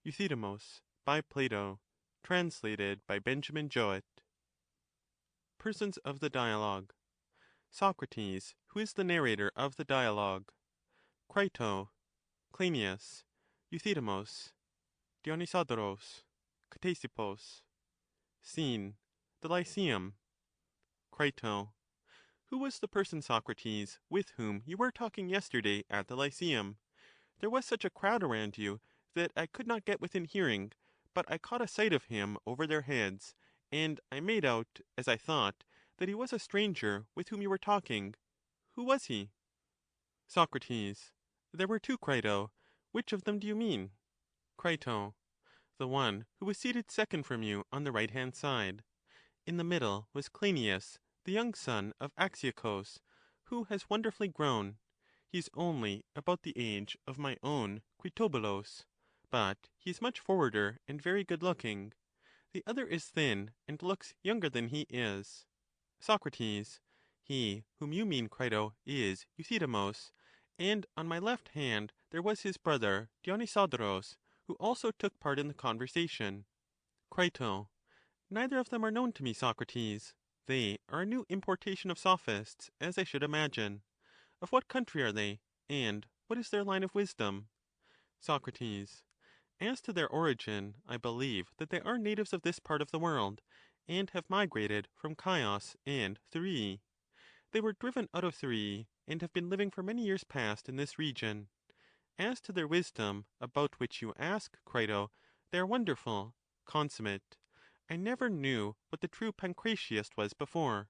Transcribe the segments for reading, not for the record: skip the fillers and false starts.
Euthydemus, by Plato, translated by Benjamin Jowett. Persons of the Dialogue. Socrates, who is the narrator of the dialogue. Crito, Cleinias, Euthydemus, Dionysodorus, Ctesippus. Scene: the Lyceum. Crito. Who was the person, Socrates, with whom you were talking yesterday at the Lyceum? There was such a crowd around you that I could not get within hearing, but I caught a sight of him over their heads, and I made out, as I thought, that he was a stranger with whom you were talking. Who was he? Socrates. There were two, Crito. Which of them do you mean? Crito. The one who was seated second from you on the right-hand side. In the middle was Cleinias, the young son of Axiochus, who has wonderfully grown. He is only about the age of my own Critobulus, but he is much forwarder and very good-looking. The other is thin, and looks younger than he is. Socrates. He whom you mean, Crito, is Euthydemus, and on my left hand there was his brother Dionysodorus, who also took part in the conversation. Crito. Neither of them are known to me, Socrates. They are a new importation of Sophists, as I should imagine. Of what country are they, and what is their line of wisdom? Socrates. As to their origin, I believe that they are natives of this part of the world, and have migrated from Chios and Thurii. They were driven out of Thurii, and have been living for many years past in this region. As to their wisdom, about which you ask, Crito, they are wonderful, consummate. I never knew what the true Pancratiast was before.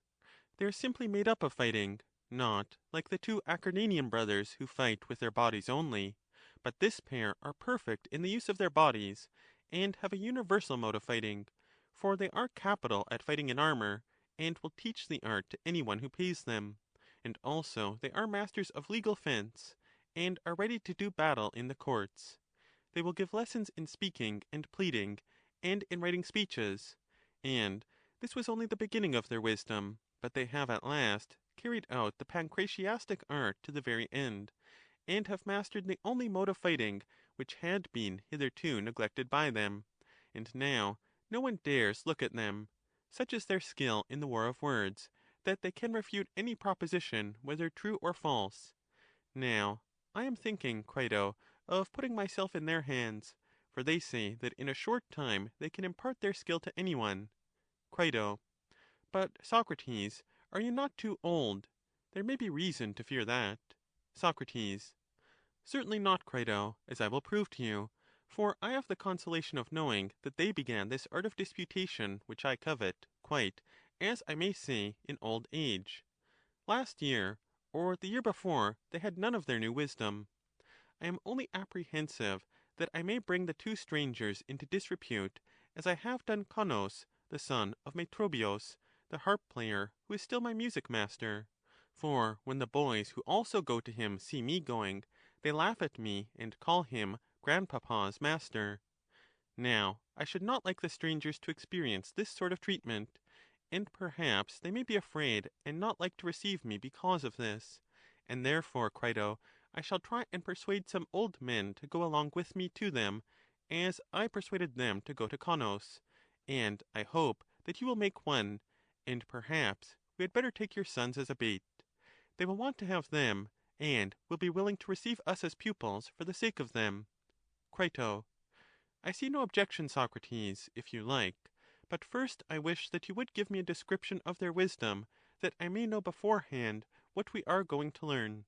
They are simply made up of fighting, not like the two Acarnanian brothers who fight with their bodies only, but this pair are perfect in the use of their bodies, and have a universal mode of fighting, for they are capital at fighting in armor, and will teach the art to any one who pays them. And also they are masters of legal fence, and are ready to do battle in the courts. They will give lessons in speaking and pleading, and in writing speeches. And this was only the beginning of their wisdom, but they have at last carried out the pancratiastic art to the very end, and have mastered the only mode of fighting which had been hitherto neglected by them. And now no one dares look at them. Such is their skill in the war of words, that they can refute any proposition, whether true or false. Now I am thinking, Crito, of putting myself in their hands, for they say that in a short time they can impart their skill to any one. Crito. But, Socrates, are you not too old? There may be reason to fear that. Socrates. Certainly not, Crito, as I will prove to you, for I have the consolation of knowing that they began this art of disputation which I covet, quite, as I may say, in old age. Last year, or the year before, they had none of their new wisdom. I am only apprehensive that I may bring the two strangers into disrepute, as I have done Conos, the son of Metrobios, the harp-player, who is still my music-master. For when the boys who also go to him see me going, they laugh at me, and call him grandpapa's master. Now I should not like the strangers to experience this sort of treatment, and perhaps they may be afraid and not like to receive me because of this. And therefore, Crito, I shall try and persuade some old men to go along with me to them, as I persuaded them to go to Conos, and I hope that you will make one, and perhaps we had better take your sons as a bait. They will want to have them, and will be willing to receive us as pupils for the sake of them. Crito. I see no objection, Socrates, if you like. But first I wish that you would give me a description of their wisdom, that I may know beforehand what we are going to learn.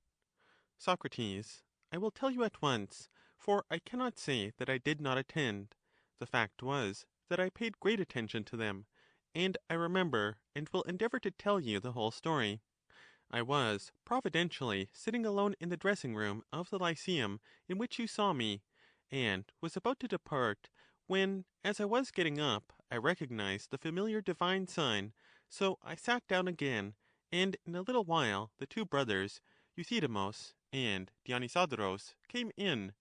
Socrates. I will tell you at once, for I cannot say that I did not attend. The fact was that I paid great attention to them, and I remember and will endeavor to tell you the whole story. I was providentially sitting alone in the dressing-room of the Lyceum in which you saw me, and was about to depart, when, as I was getting up, I recognized the familiar divine sign, so I sat down again, and in a little while the two brothers, Euthydemus and Dionysodorus, came in,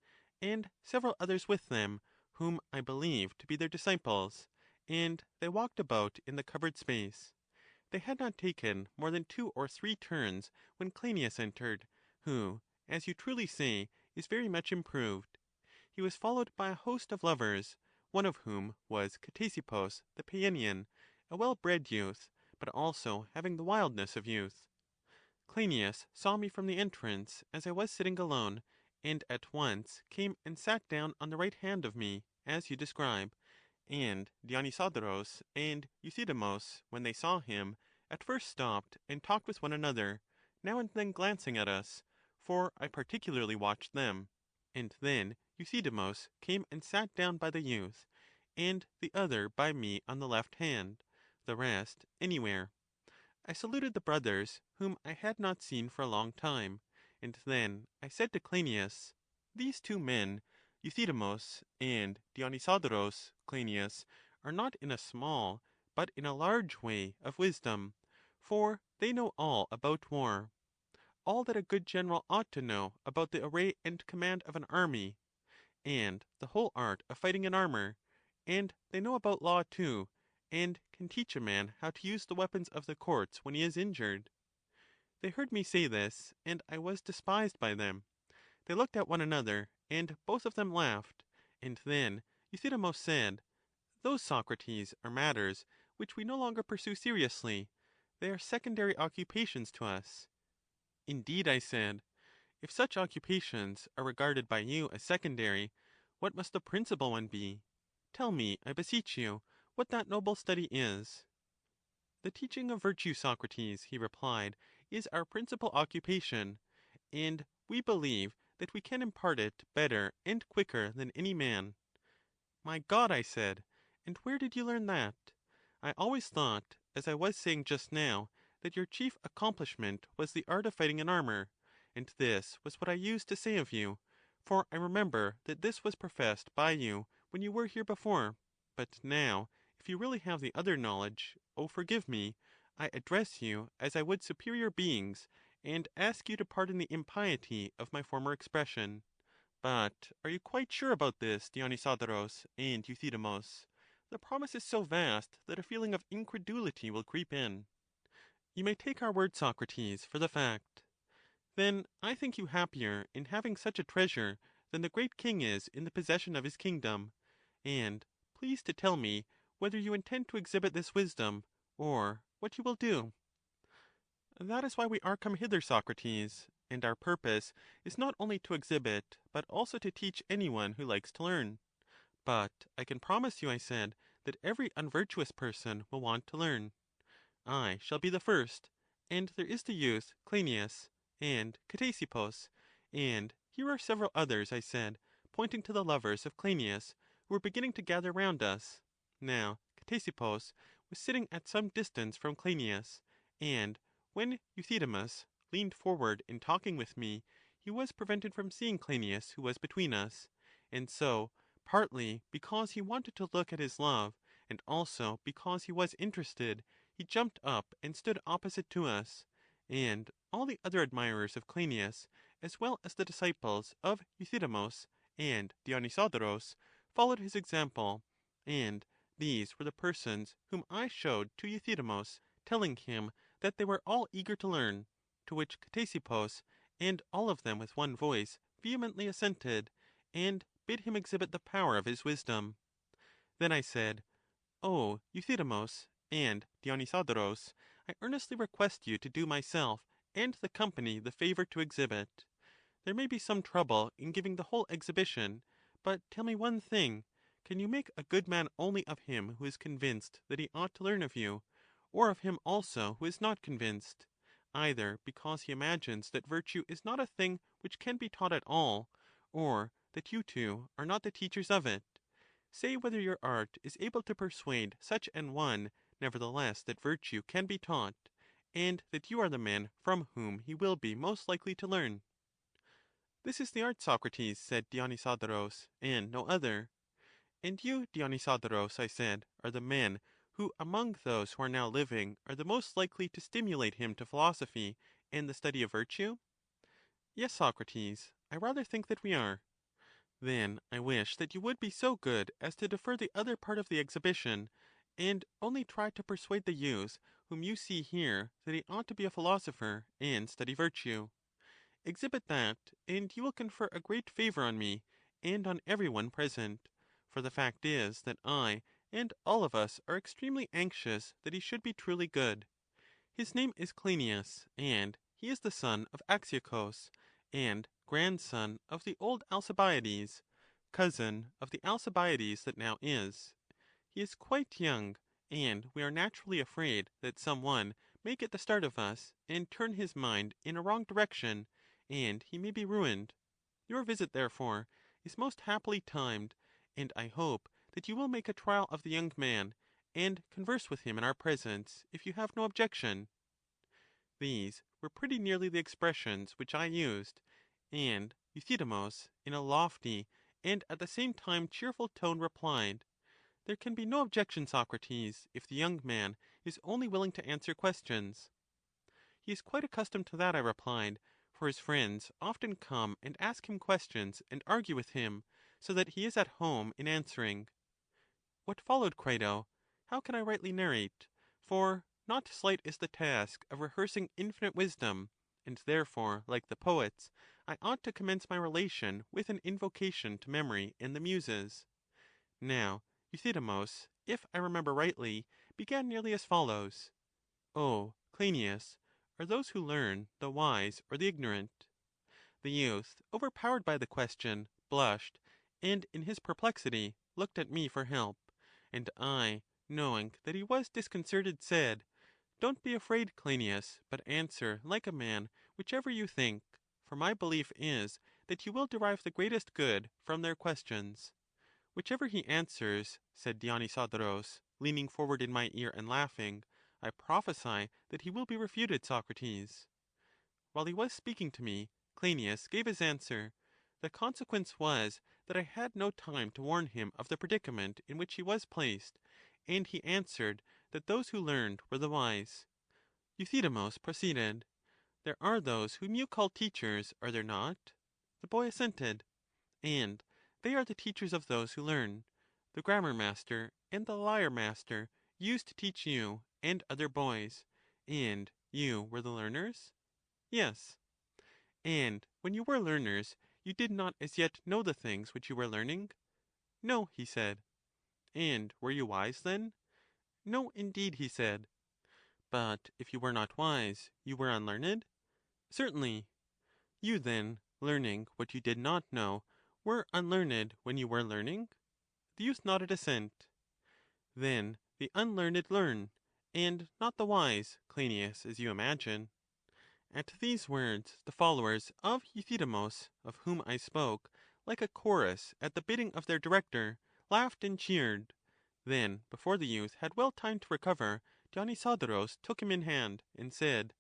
and several others with them, whom I believe to be their disciples, and they walked about in the covered space. They had not taken more than 2 or 3 turns when Cleinias entered, who, as you truly say, is very much improved. he was followed by a host of lovers, one of whom was Ctesippus the Paeanian, a well-bred youth, but also having the wildness of youth. Cleinias saw me from the entrance as I was sitting alone, and at once came and sat down on the right hand of me, as you describe, and Dionysodorus and Euthydemus, when they saw him, at first stopped and talked with one another, now and then glancing at us, for I particularly watched them, and then Euthydemus came and sat down by the youth, and the other by me on the left hand, the rest anywhere. I saluted the brothers, whom I had not seen for a long time, and then I said to Cleinias, these two men, Euthydemus and Dionysodorus, Cleinias, are not in a small, but in a large way of wisdom, for they know all about war, all that a good general ought to know about the array and command of an army, and the whole art of fighting in armor, and they know about law too, and can teach a man how to use the weapons of the courts when he is injured. They heard me say this, and I was despised by them. They looked at one another, and both of them laughed, and then Euthydemus said, those, Socrates, are matters which we no longer pursue seriously. They are secondary occupations to us. Indeed, I said, if such occupations are regarded by you as secondary, what must the principal one be? Tell me, I beseech you, what that noble study is. The teaching of virtue, Socrates, he replied, is our principal occupation, and we believe that we can impart it better and quicker than any man. My God, I said, and where did you learn that? I always thought, as I was saying just now, that your chief accomplishment was the art of fighting in armor, and this was what I used to say of you, for I remember that this was professed by you when you were here before. But now, if you really have the other knowledge, oh, forgive me, I address you as I would superior beings, and ask you to pardon the impiety of my former expression. But are you quite sure about this, Dionysodorus and Euthydemus? The promise is so vast that a feeling of incredulity will creep in. You may take our word, Socrates, for the fact. Then I think you happier in having such a treasure than the great king is in the possession of his kingdom. And please to tell me whether you intend to exhibit this wisdom, or what you will do. That is why we are come hither, Socrates, and our purpose is not only to exhibit, but also to teach any one who likes to learn. But I can promise you, I said, that every unvirtuous person will want to learn. I shall be the first, and there is the youth Cleinias, and Ctesippus, and here are several others, I said, pointing to the lovers of Cleinias, who were beginning to gather round us. Now Ctesippus was sitting at some distance from Cleinias, and when Euthydemus leaned forward in talking with me, he was prevented from seeing Cleinias, who was between us, and so, partly because he wanted to look at his love, and also because he was interested, he jumped up and stood opposite to us, and all the other admirers of Cleinias, as well as the disciples of Euthydemus and Dionysodorus, followed his example, and these were the persons whom I showed to Euthydemus, telling him that they were all eager to learn, to which Ctesippus and all of them with one voice vehemently assented, and bid him exhibit the power of his wisdom. Then I said, O Euthydemus and Dionysodorus, I earnestly request you to do myself and the company the favor to exhibit. There may be some trouble in giving the whole exhibition, but tell me one thing, can you make a good man only of him who is convinced that he ought to learn of you, or of him also who is not convinced, either because he imagines that virtue is not a thing which can be taught at all, or that you two are not the teachers of it? Say whether your art is able to persuade such an one, nevertheless, that virtue can be taught, and that you are the man from whom he will be most likely to learn. This is the art, Socrates, said Dionysodorus, and no other. And you, Dionysodorus, I said, are the men who among those who are now living are the most likely to stimulate him to philosophy and the study of virtue? Yes, Socrates, I rather think that we are. Then I wish that you would be so good as to defer the other part of the exhibition, and only try to persuade the youth whom you see here that he ought to be a philosopher and study virtue. Exhibit that, and you will confer a great favor on me, and on every one present, for the fact is that I and all of us are extremely anxious that he should be truly good. His name is Cleinias, and he is the son of Axiochus, and grandson of the old Alcibiades, cousin of the Alcibiades that now is. He is quite young, and we are naturally afraid that some one may get the start of us, and turn his mind in a wrong direction, and he may be ruined. Your visit, therefore, is most happily timed, and I hope that you will make a trial of the young man, and converse with him in our presence, if you have no objection. These were pretty nearly the expressions which I used, and Euthydemus, in a lofty and at the same time cheerful tone, replied, there can be no objection, Socrates, if the young man is only willing to answer questions. He is quite accustomed to that, I replied, for his friends often come and ask him questions and argue with him, so that he is at home in answering. What followed, Crito? How can I rightly narrate? For not slight is the task of rehearsing infinite wisdom, and therefore, like the poets, I ought to commence my relation with an invocation to memory and the Muses. Now, Euthydemus, if I remember rightly, began nearly as follows: O Cleinias, are those who learn the wise or the ignorant? The youth, overpowered by the question, blushed, and in his perplexity looked at me for help, and I, knowing that he was disconcerted, said, don't be afraid, Cleinias, but answer like a man whichever you think, for my belief is that you will derive the greatest good from their questions. Whichever he answers, said Dionysodorus, leaning forward in my ear and laughing, I prophesy that he will be refuted, Socrates. While he was speaking to me, Cleinias gave his answer. The consequence was that I had no time to warn him of the predicament in which he was placed, and he answered that those who learned were the wise. Euthydemus proceeded: there are those whom you call teachers, are there not? The boy assented. And they are the teachers of those who learn. The grammar master and the lyre master used to teach you and other boys, and you were the learners? Yes. And when you were learners, you did not as yet know the things which you were learning? No, he said. And were you wise then? No, indeed, he said. But if you were not wise, you were unlearned? Certainly. You then, learning what you did not know, were unlearned when you were learning? The youth nodded assent. Then the unlearned learn, and not the wise, Cleinias, as you imagine. At these words the followers of Euthydemus, of whom I spoke, like a chorus at the bidding of their director, laughed and cheered. Then, before the youth had well time to recover, Dionysodorus took him in hand, and said,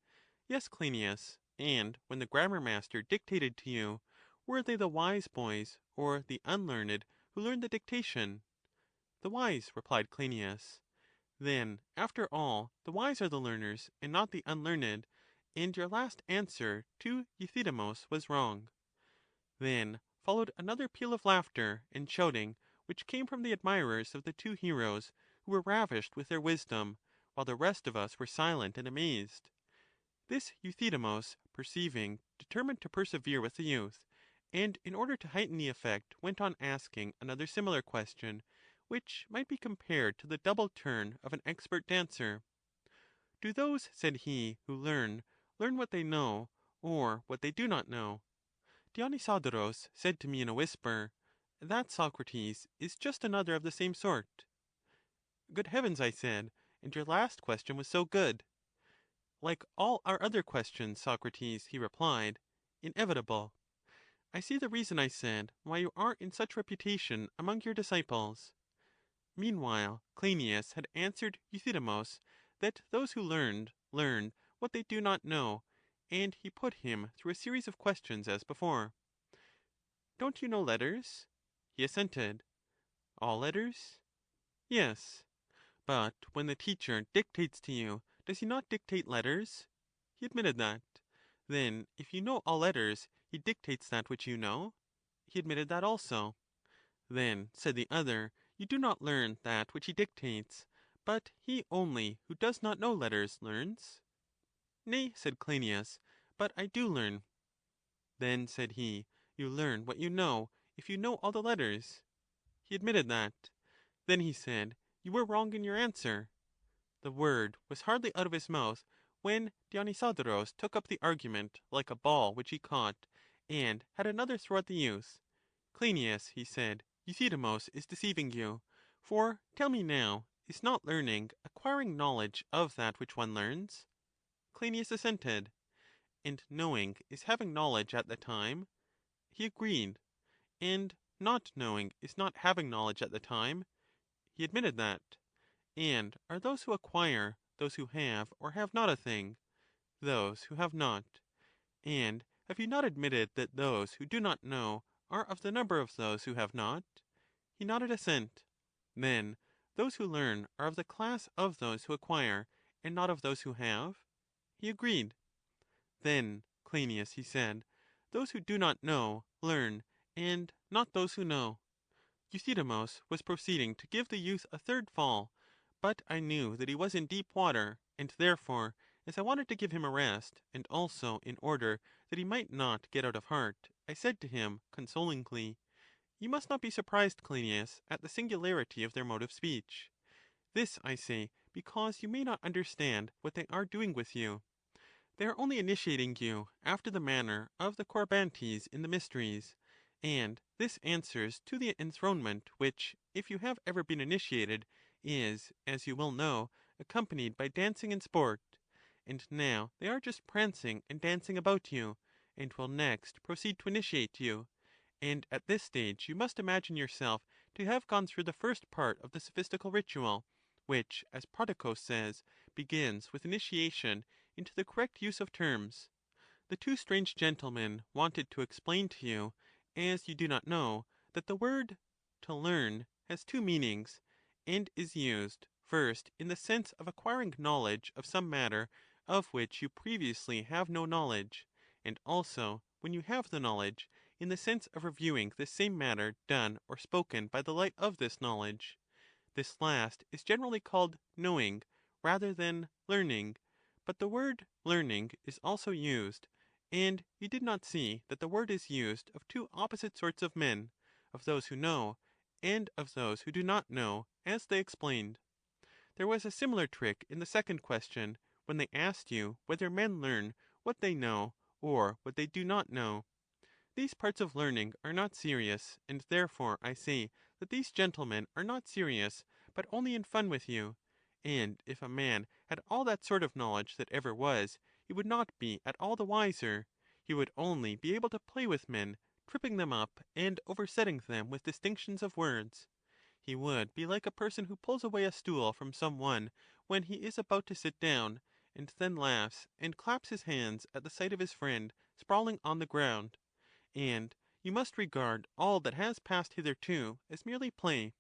yes, Cleinias, and when the grammar master dictated to you, were they the wise boys or the unlearned who learned the dictation? The wise, replied Cleinias. Then, after all, the wise are the learners, and not the unlearned, and your last answer to Euthydemus was wrong. Then followed another peal of laughter and shouting, which came from the admirers of the two heroes, who were ravished with their wisdom, while the rest of us were silent and amazed. This Euthydemus, perceiving, determined to persevere with the youth, and in order to heighten the effect went on asking another similar question, which might be compared to the double turn of an expert dancer. Do those, said he, who learn what they know, or what they do not know? Dionysodorus said to me in a whisper, that, Socrates, is just another of the same sort. Good heavens, I said, and your last question was so good. Like all our other questions, Socrates, he replied, inevitable. I see the reason, I said, why you are in such reputation among your disciples. Meanwhile, Cleinias had answered Euthydemus that those who learned what they do not know, and he put him through a series of questions as before. Don't you know letters? He assented. All letters? Yes. But when the teacher dictates to you, does he not dictate letters? He admitted that. Then, if you know all letters, he dictates that which you know? He admitted that also. Then, said the other, you do not learn that which he dictates, but he only who does not know letters learns? Nay, said Cleinias, but I do learn. Then, said he, you learn what you know, if you know all the letters? He admitted that. Then he said, You were wrong in your answer. The word was hardly out of his mouth when Dionysodorus took up the argument like a ball which he caught, and had another throw at the youth. Cleinias, he said, Euthydemus is deceiving you. For tell me now, is not learning acquiring knowledge of that which one learns? Cleinias assented. And knowing is having knowledge at the time? He agreed. And not knowing is not having knowledge at the time? He admitted that. And are those who acquire those who have or have not a thing? Those who have not. And have you not admitted that those who do not know are of the number of those who have not? He nodded assent. Then those who learn are of the class of those who acquire, and not of those who have? He agreed. Then, Cleinias, he said, those who do not know learn, and not those who know. Euthydemus was proceeding to give the youth a third fall, but I knew that he was in deep water, and therefore, as I wanted to give him a rest, and also in order that he might not get out of heart, I said to him consolingly, You must not be surprised, Cleinias, at the singularity of their mode of speech. This I say because you may not understand what they are doing with you. They are only initiating you after the manner of the Corybantes in the mysteries, and this answers to the enthronement which, if you have ever been initiated, is, as you will know, accompanied by dancing and sport. And now they are just prancing and dancing about you, and will next proceed to initiate you. And at this stage you must imagine yourself to have gone through the first part of the sophistical ritual, which, as Prodicus says, begins with initiation into the correct use of terms. The two strange gentlemen wanted to explain to you, as you do not know, that the word to learn has two meanings, and is used, first, in the sense of acquiring knowledge of some matter of which you previously have no knowledge, and also, when you have the knowledge, in the sense of reviewing this same matter done or spoken by the light of this knowledge. This last is generally called knowing rather than learning, but the word learning is also used, and you did not see that the word is used of two opposite sorts of men, of those who know, and of those who do not know, as they explained. There was a similar trick in the second question, when they asked you whether men learn what they know or what they do not know. These parts of learning are not serious, and therefore I say that these gentlemen are not serious, but only in fun with you. And if a man had all that sort of knowledge that ever was, he would not be at all the wiser. He would only be able to play with men, tripping them up and oversetting them with distinctions of words. He would be like a person who pulls away a stool from some one when he is about to sit down, and then laughs and claps his hands at the sight of his friend sprawling on the ground. And you must regard all that has passed hitherto as merely play.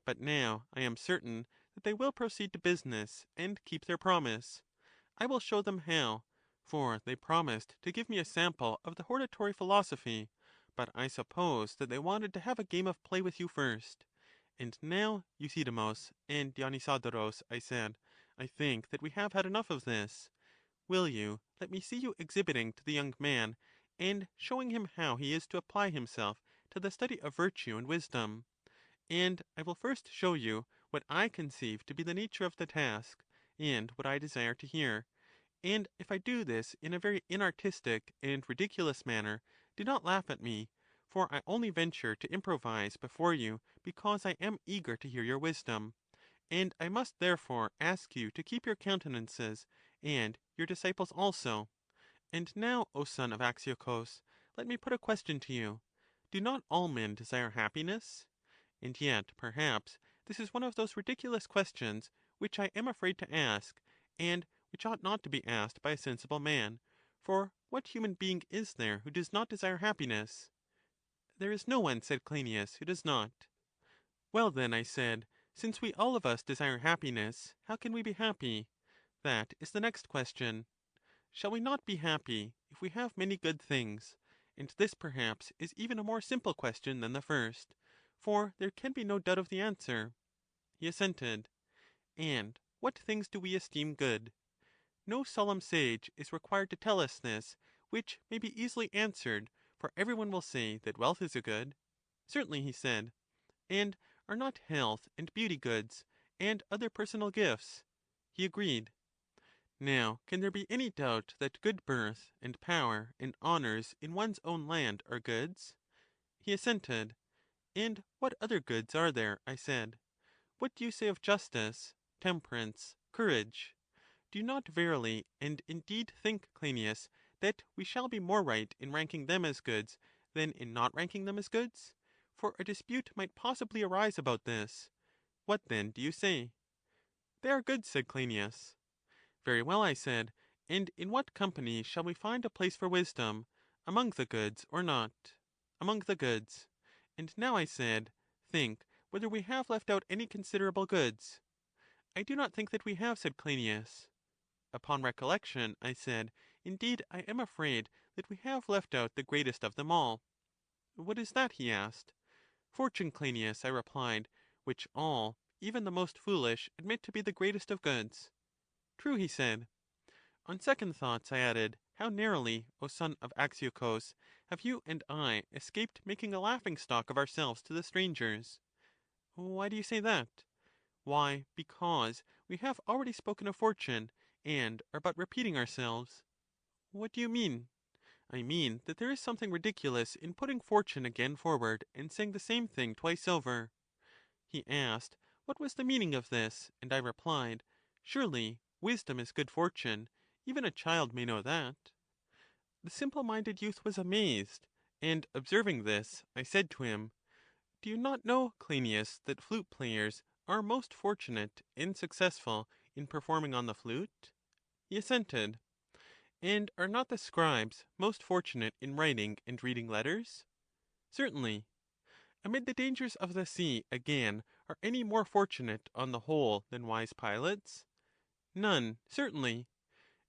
But now I am certain that they will proceed to business and keep their promise. I will show them how, for they promised to give me a sample of the hortatory philosophy, but I suppose that they wanted to have a game of play with you first. And now, Euthydemus and Dionysodorus, I said, I think that we have had enough of this. Will you let me see you exhibiting to the young man, and showing him how he is to apply himself to the study of virtue and wisdom? And I will first show you what I conceive to be the nature of the task, and what I desire to hear. And if I do this in a very inartistic and ridiculous manner, do not laugh at me, for I only venture to improvise before you because I am eager to hear your wisdom. And I must therefore ask you to keep your countenances, and your disciples also. And now, O son of Axiochus, let me put a question to you. Do not all men desire happiness? And yet, perhaps, this is one of those ridiculous questions which I am afraid to ask, and which ought not to be asked by a sensible man. For what human being is there who does not desire happiness? There is no one, said Cleinias, who does not. Well then, I said, since we all of us desire happiness, how can we be happy? That is the next question. Shall we not be happy if we have many good things? And this perhaps is even a more simple question than the first, for there can be no doubt of the answer. He assented. And what things do we esteem good? No solemn sage is required to tell us this, which may be easily answered, for every one will say that wealth is a good. Certainly, he said. And are not health and beauty goods, and other personal gifts? He agreed. Now, can there be any doubt that good birth, and power, and honors in one's own land are goods? He assented. And what other goods are there? I said. What do you say of justice, temperance, courage? Do you not verily and indeed think, Cleinias, that we shall be more right in ranking them as goods than in not ranking them as goods? For a dispute might possibly arise about this. What then do you say? They are goods, said Cleinias. Very well, I said. And in what company shall we find a place for wisdom? Among the goods or not? Among the goods. And now, I said, think whether we have left out any considerable goods. I do not think that we have, said Cleinias. Upon recollection, I said, indeed I am afraid that we have left out the greatest of them all. What is that? He asked. Fortune, Cleinias, I replied, which all, even the most foolish, admit to be the greatest of goods. True, he said. On second thoughts, I added, how narrowly, O son of Axiochus, have you and I escaped making a laughing-stock of ourselves to the strangers. Why do you say that? Why, because we have already spoken of fortune, and are but repeating ourselves. What do you mean? I mean that there is something ridiculous in putting fortune again forward, and saying the same thing twice over. He asked, what was the meaning of this? And I replied, surely wisdom is good fortune. Even a child may know that. The simple-minded youth was amazed, and observing this, I said to him, do you not know, Cleinias, that flute-players are most fortunate and successful in performing on the flute? He assented. And are not the scribes most fortunate in writing and reading letters? Certainly. Amid the dangers of the sea, again, are any more fortunate on the whole than wise pilots? None, certainly.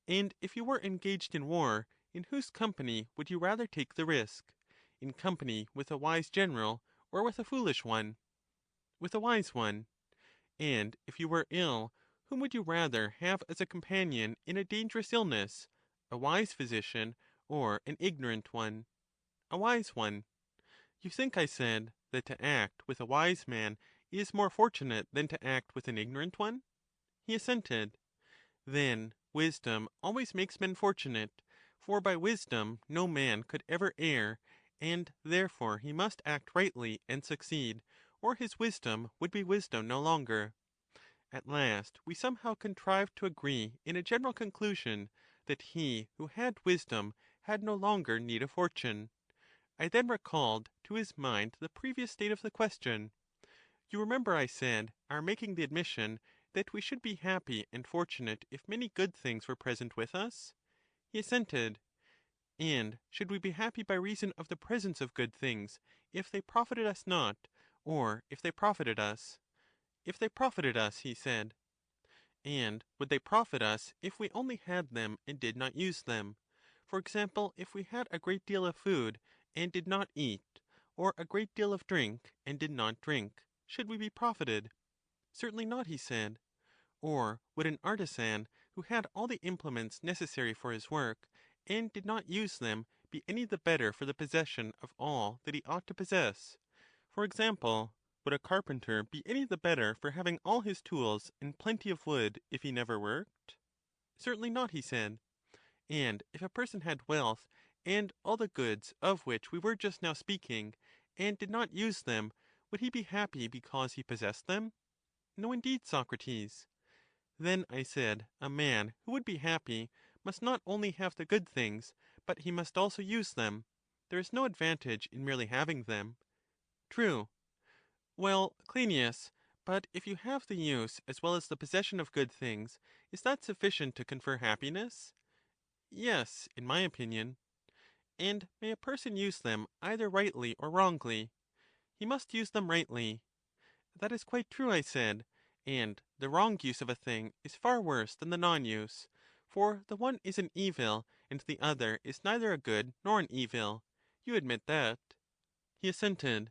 And if you were engaged in war, in whose company would you rather take the risk? In company with a wise general, or with a foolish one? With a wise one. And if you were ill, whom would you rather have as a companion in a dangerous illness? A wise physician, or an ignorant one? A wise one. You think, I said, that to act with a wise man is more fortunate than to act with an ignorant one? He assented. Then wisdom always makes men fortunate, for by wisdom no man could ever err, and therefore he must act rightly and succeed, or his wisdom would be wisdom no longer. At last we somehow contrived to agree in a general conclusion, that he who had wisdom had no longer need of fortune. I then recalled to his mind the previous state of the question. You remember, I said, our making the admission that we should be happy and fortunate if many good things were present with us? He assented. And should we be happy by reason of the presence of good things, if they profited us not, or if they profited us? If they profited us, he said. And would they profit us if we only had them and did not use them? For example, if we had a great deal of food and did not eat, or a great deal of drink and did not drink, should we be profited? Certainly not, he said. Or would an artisan, who had all the implements necessary for his work, and did not use them, be any the better for the possession of all that he ought to possess? For example, would a carpenter be any the better for having all his tools and plenty of wood if he never worked? Certainly not, he said. And if a person had wealth, and all the goods of which we were just now speaking, and did not use them, would he be happy because he possessed them? No, indeed, Socrates. Then, I said, a man who would be happy must not only have the good things, but he must also use them. There is no advantage in merely having them. True. Well, Cleinias, but if you have the use as well as the possession of good things, is that sufficient to confer happiness? Yes, in my opinion. And may a person use them either rightly or wrongly? He must use them rightly. That is quite true, I said. And the wrong use of a thing is far worse than the non-use, for the one is an evil, and the other is neither a good nor an evil. You admit that. He assented.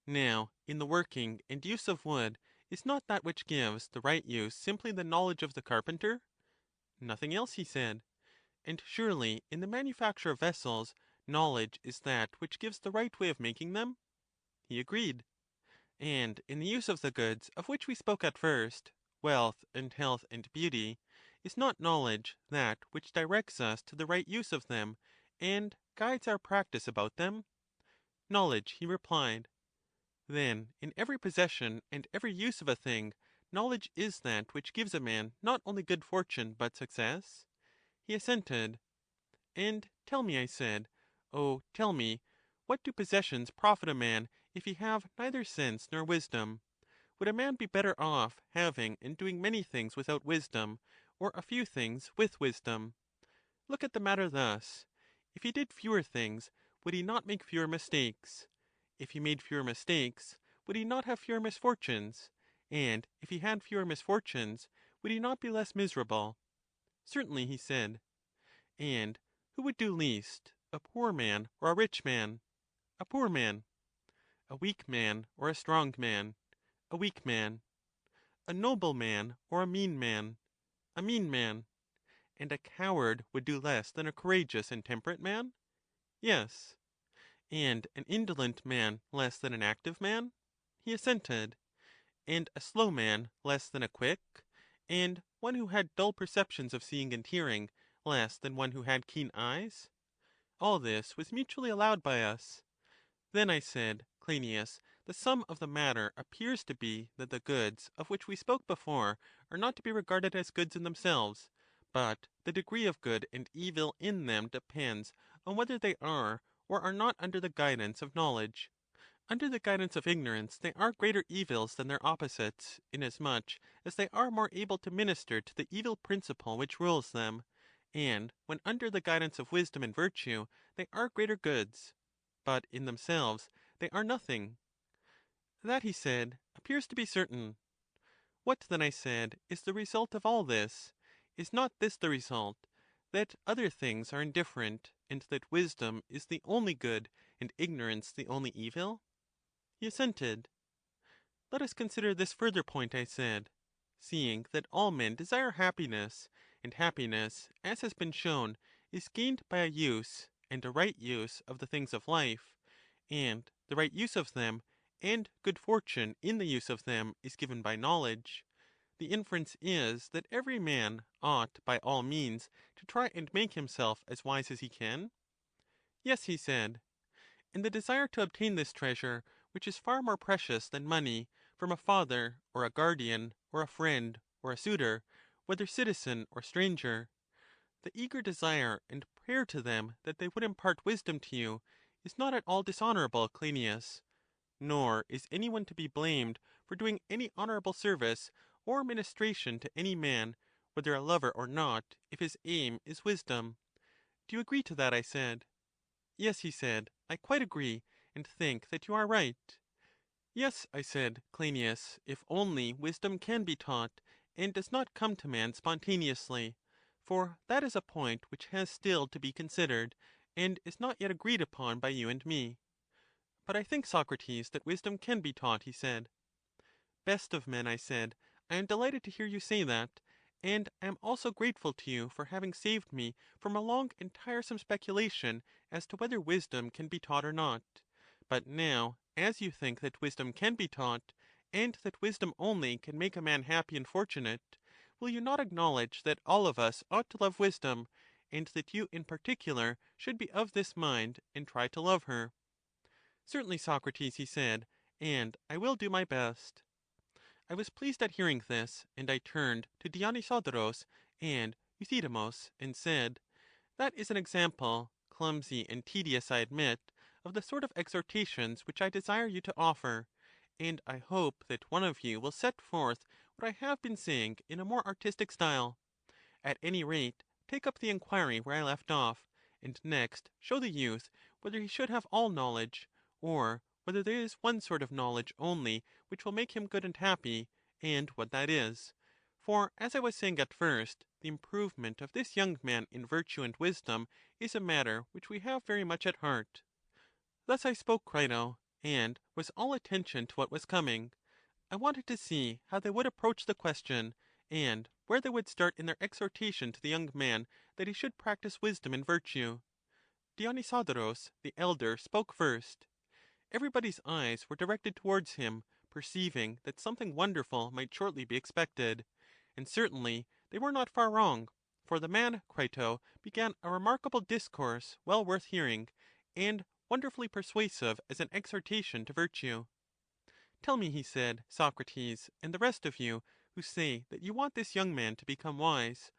Now, in the working and use of wood, is not that which gives the right use simply the knowledge of the carpenter? Nothing else, he said. And surely in the manufacture of vessels, knowledge is that which gives the right way of making them? He agreed. And in the use of the goods of which we spoke at first, wealth and health and beauty, is not knowledge that which directs us to the right use of them, and guides our practice about them? Knowledge, he replied. Then in every possession and every use of a thing, knowledge is that which gives a man not only good fortune but success? He assented. And tell me, I said, oh, tell me, what do possessions profit a man if he have neither sense nor wisdom? Would a man be better off having and doing many things without wisdom, or a few things with wisdom? Look at the matter thus. If he did fewer things, would he not make fewer mistakes? If he made fewer mistakes, would he not have fewer misfortunes? And if he had fewer misfortunes, would he not be less miserable? Certainly, he said. And who would do least, a poor man or a rich man? A poor man. A weak man or a strong man? A weak man. A noble man or a mean man? A mean man. And a coward would do less than a courageous and temperate man? Yes. And an indolent man less than an active man? He assented. And a slow man less than a quick? And one who had dull perceptions of seeing and hearing less than one who had keen eyes? All this was mutually allowed by us. Then I said, Cleinias, the sum of the matter appears to be that the goods of which we spoke before are not to be regarded as goods in themselves, but the degree of good and evil in them depends on whether they are or are not under the guidance of knowledge. Under the guidance of ignorance they are greater evils than their opposites, inasmuch as they are more able to minister to the evil principle which rules them, and when under the guidance of wisdom and virtue they are greater goods. But in themselves they are nothing. That, he said, appears to be certain. What then, I said, is the result of all this? Is not this the result, that other things are indifferent, and that wisdom is the only good, and ignorance the only evil? He assented. Let us consider this further point, I said. Seeing that all men desire happiness, and happiness, as has been shown, is gained by a use, and a right use of the things of life, and the right use of them, and good fortune in the use of them is given by knowledge, the inference is that every man ought by all means to try and make himself as wise as he can? Yes, he said. And the desire to obtain this treasure, which is far more precious than money, from a father, or a guardian, or a friend, or a suitor, whether citizen or stranger, the eager desire and prayer to them that they would impart wisdom to you, is not at all dishonorable, Cleinias. Nor is any one to be blamed for doing any honorable service or ministration to any man, whether a lover or not, if his aim is wisdom. Do you agree to that? I said. Yes, he said, I quite agree, and think that you are right. Yes, I said, Cleinias, if only wisdom can be taught, and does not come to man spontaneously, for that is a point which has still to be considered, and is not yet agreed upon by you and me. But I think, Socrates, that wisdom can be taught, he said. Best of men, I said, I am delighted to hear you say that, and I am also grateful to you for having saved me from a long and tiresome speculation as to whether wisdom can be taught or not. But now, as you think that wisdom can be taught, and that wisdom only can make a man happy and fortunate, will you not acknowledge that all of us ought to love wisdom, and that you in particular should be of this mind, and try to love her? Certainly, Socrates, he said, and I will do my best. I was pleased at hearing this, and I turned to Dionysodorus and Euthydemus, and said, that is an example, clumsy and tedious I admit, of the sort of exhortations which I desire you to offer, and I hope that one of you will set forth what I have been saying in a more artistic style. At any rate, take up the inquiry where I left off, and next show the youth whether he should have all knowledge, or whether there is one sort of knowledge only which will make him good and happy, and what that is. For, as I was saying at first, the improvement of this young man in virtue and wisdom is a matter which we have very much at heart. Thus I spoke, Crito, and was all attention to what was coming. I wanted to see how they would approach the question, and where they would start in their exhortation to the young man that he should practice wisdom and virtue. Dionysodorus, the elder, spoke first. Everybody's eyes were directed towards him, perceiving that something wonderful might shortly be expected. And certainly they were not far wrong, for the man Crito began a remarkable discourse well worth hearing, and wonderfully persuasive as an exhortation to virtue. Tell me, he said, Socrates, and the rest of you who say that you want this young man to become wise,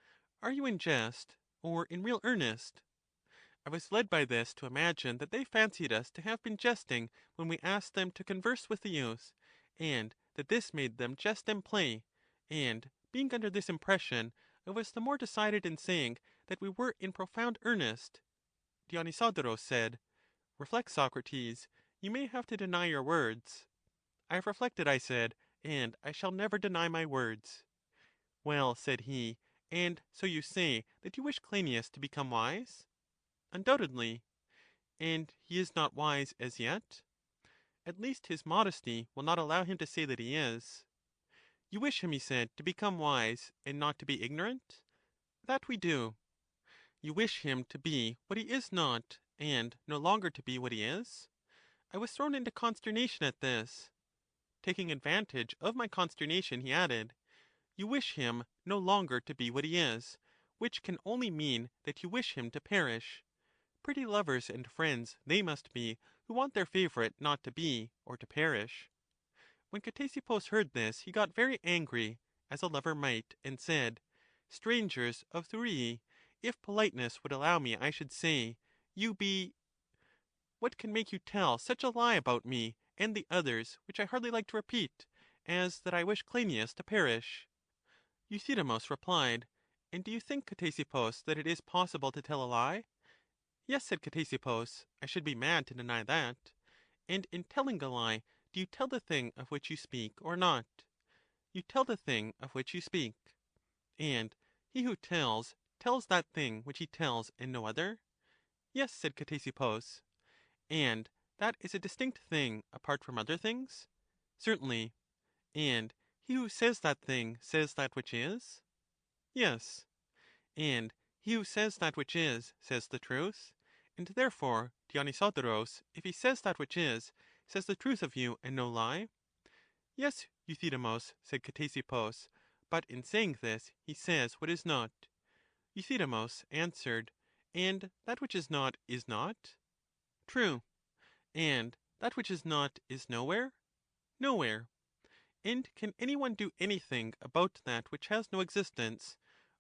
are you in jest, or in real earnest? I was led by this to imagine that they fancied us to have been jesting when we asked them to converse with the youth, and that this made them jest and play, and, being under this impression, I was the more decided in saying that we were in profound earnest. Dionysodorus said, Reflect, Socrates, you may have to deny your words. I have reflected, I said, and I shall never deny my words. Well, said he, and so you say that you wish Cleinias to become wise? Undoubtedly. And he is not wise as yet? At least his modesty will not allow him to say that he is. You wish him, he said, to become wise, and not to be ignorant? That we do. You wish him to be what he is not, and no longer to be what he is? I was thrown into consternation at this. Taking advantage of my consternation, he added, You wish him no longer to be what he is, which can only mean that you wish him to perish. Pretty lovers and friends they must be who want their favorite not to be, or to perish. When Ctesippus heard this, he got very angry, as a lover might, and said, Strangers of Thurii, if politeness would allow me, I should say, You be— What can make you tell such a lie about me and the others, which I hardly like to repeat, as that I wish Cleinias to perish? Euthydemus replied, And do you think, Ctesippus, that it is possible to tell a lie? Yes, said Ctesippus, I should be mad to deny that. And in telling a lie, do you tell the thing of which you speak, or not? You tell the thing of which you speak. And he who tells that thing which he tells, and no other? Yes, said Ctesippus. And that is a distinct thing, apart from other things? Certainly. And he who says that thing says that which is? Yes. And he who says that which is says the truth? And therefore, Dionysodorus, if he says that which is, says the truth of you and no lie? Yes, Euthydemus, said Ctesippus, but in saying this he says what is not. Euthydemus answered, And that which is not is not? True. And that which is not is nowhere? Nowhere. And can any one do anything about that which has no existence,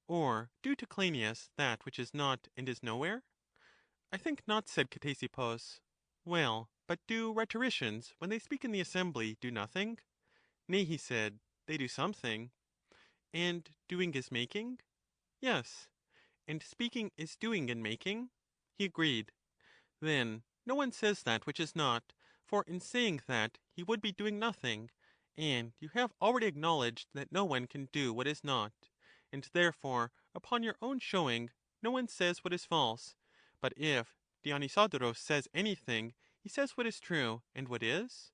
or do to Cleinias that which is not and is nowhere? I think not, said Ctesippus. Well, but do rhetoricians, when they speak in the assembly, do nothing? Nay, he said, they do something. And doing is making? Yes. And speaking is doing and making? He agreed. Then no one says that which is not, for in saying that he would be doing nothing, and you have already acknowledged that no one can do what is not, and therefore, upon your own showing, no one says what is false. But if Dionysodorus says anything, he says what is true, and what is?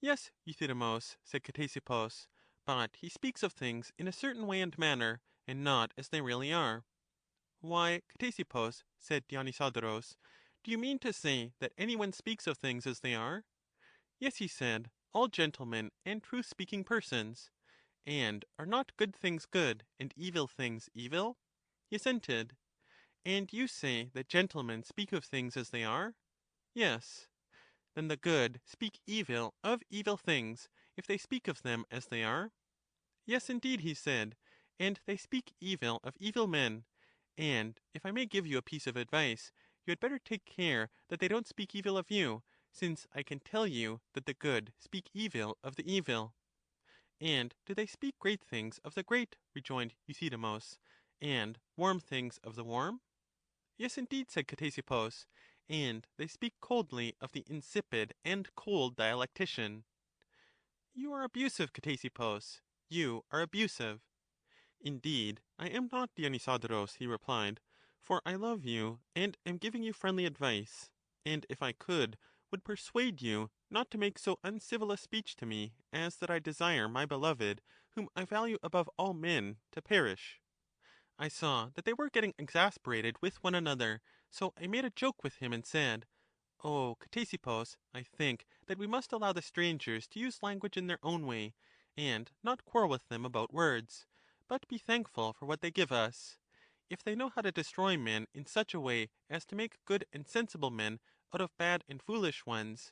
Yes, Euthydemus, said Ctesippus, but he speaks of things in a certain way and manner, and not as they really are. Why, Ctesippus, said Dionysodorus, do you mean to say that any one speaks of things as they are? Yes, he said, all gentlemen and truth-speaking persons. And are not good things good, and evil things evil? He assented. And you say that gentlemen speak of things as they are? Yes. Then the good speak evil of evil things, if they speak of them as they are? Yes, indeed, he said, and they speak evil of evil men. And if I may give you a piece of advice, you had better take care that they don't speak evil of you, since I can tell you that the good speak evil of the evil. And do they speak great things of the great, rejoined Euthydemus, and warm things of the warm? Yes, indeed, said Ctesippus, and they speak coldly of the insipid and cold dialectician. You are abusive, Ctesippus, you are abusive. Indeed, I am not, Dionysodorus, he replied, for I love you, and am giving you friendly advice, and if I could, would persuade you not to make so uncivil a speech to me as that I desire my beloved, whom I value above all men, to perish. I saw that they were getting exasperated with one another, so I made a joke with him and said, Oh, Ctesippus, I think that we must allow the strangers to use language in their own way, and not quarrel with them about words, but be thankful for what they give us. If they know how to destroy men in such a way as to make good and sensible men out of bad and foolish ones,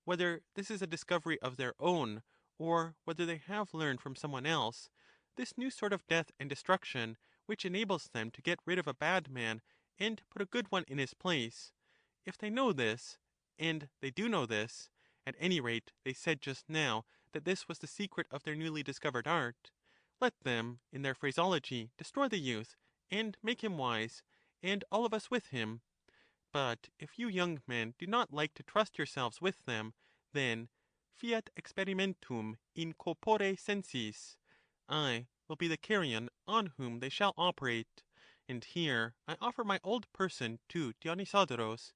whether this is a discovery of their own, or whether they have learned from someone else, this new sort of death and destruction, which enables them to get rid of a bad man and put a good one in his place, if they know this, and they do know this, at any rate they said just now that this was the secret of their newly discovered art, let them, in their phraseology, destroy the youth, and make him wise, and all of us with him. But if you young men do not like to trust yourselves with them, then fiat experimentum in corpore sensis, I will be the carrion on whom they shall operate. And here I offer my old person to Dionysodorus.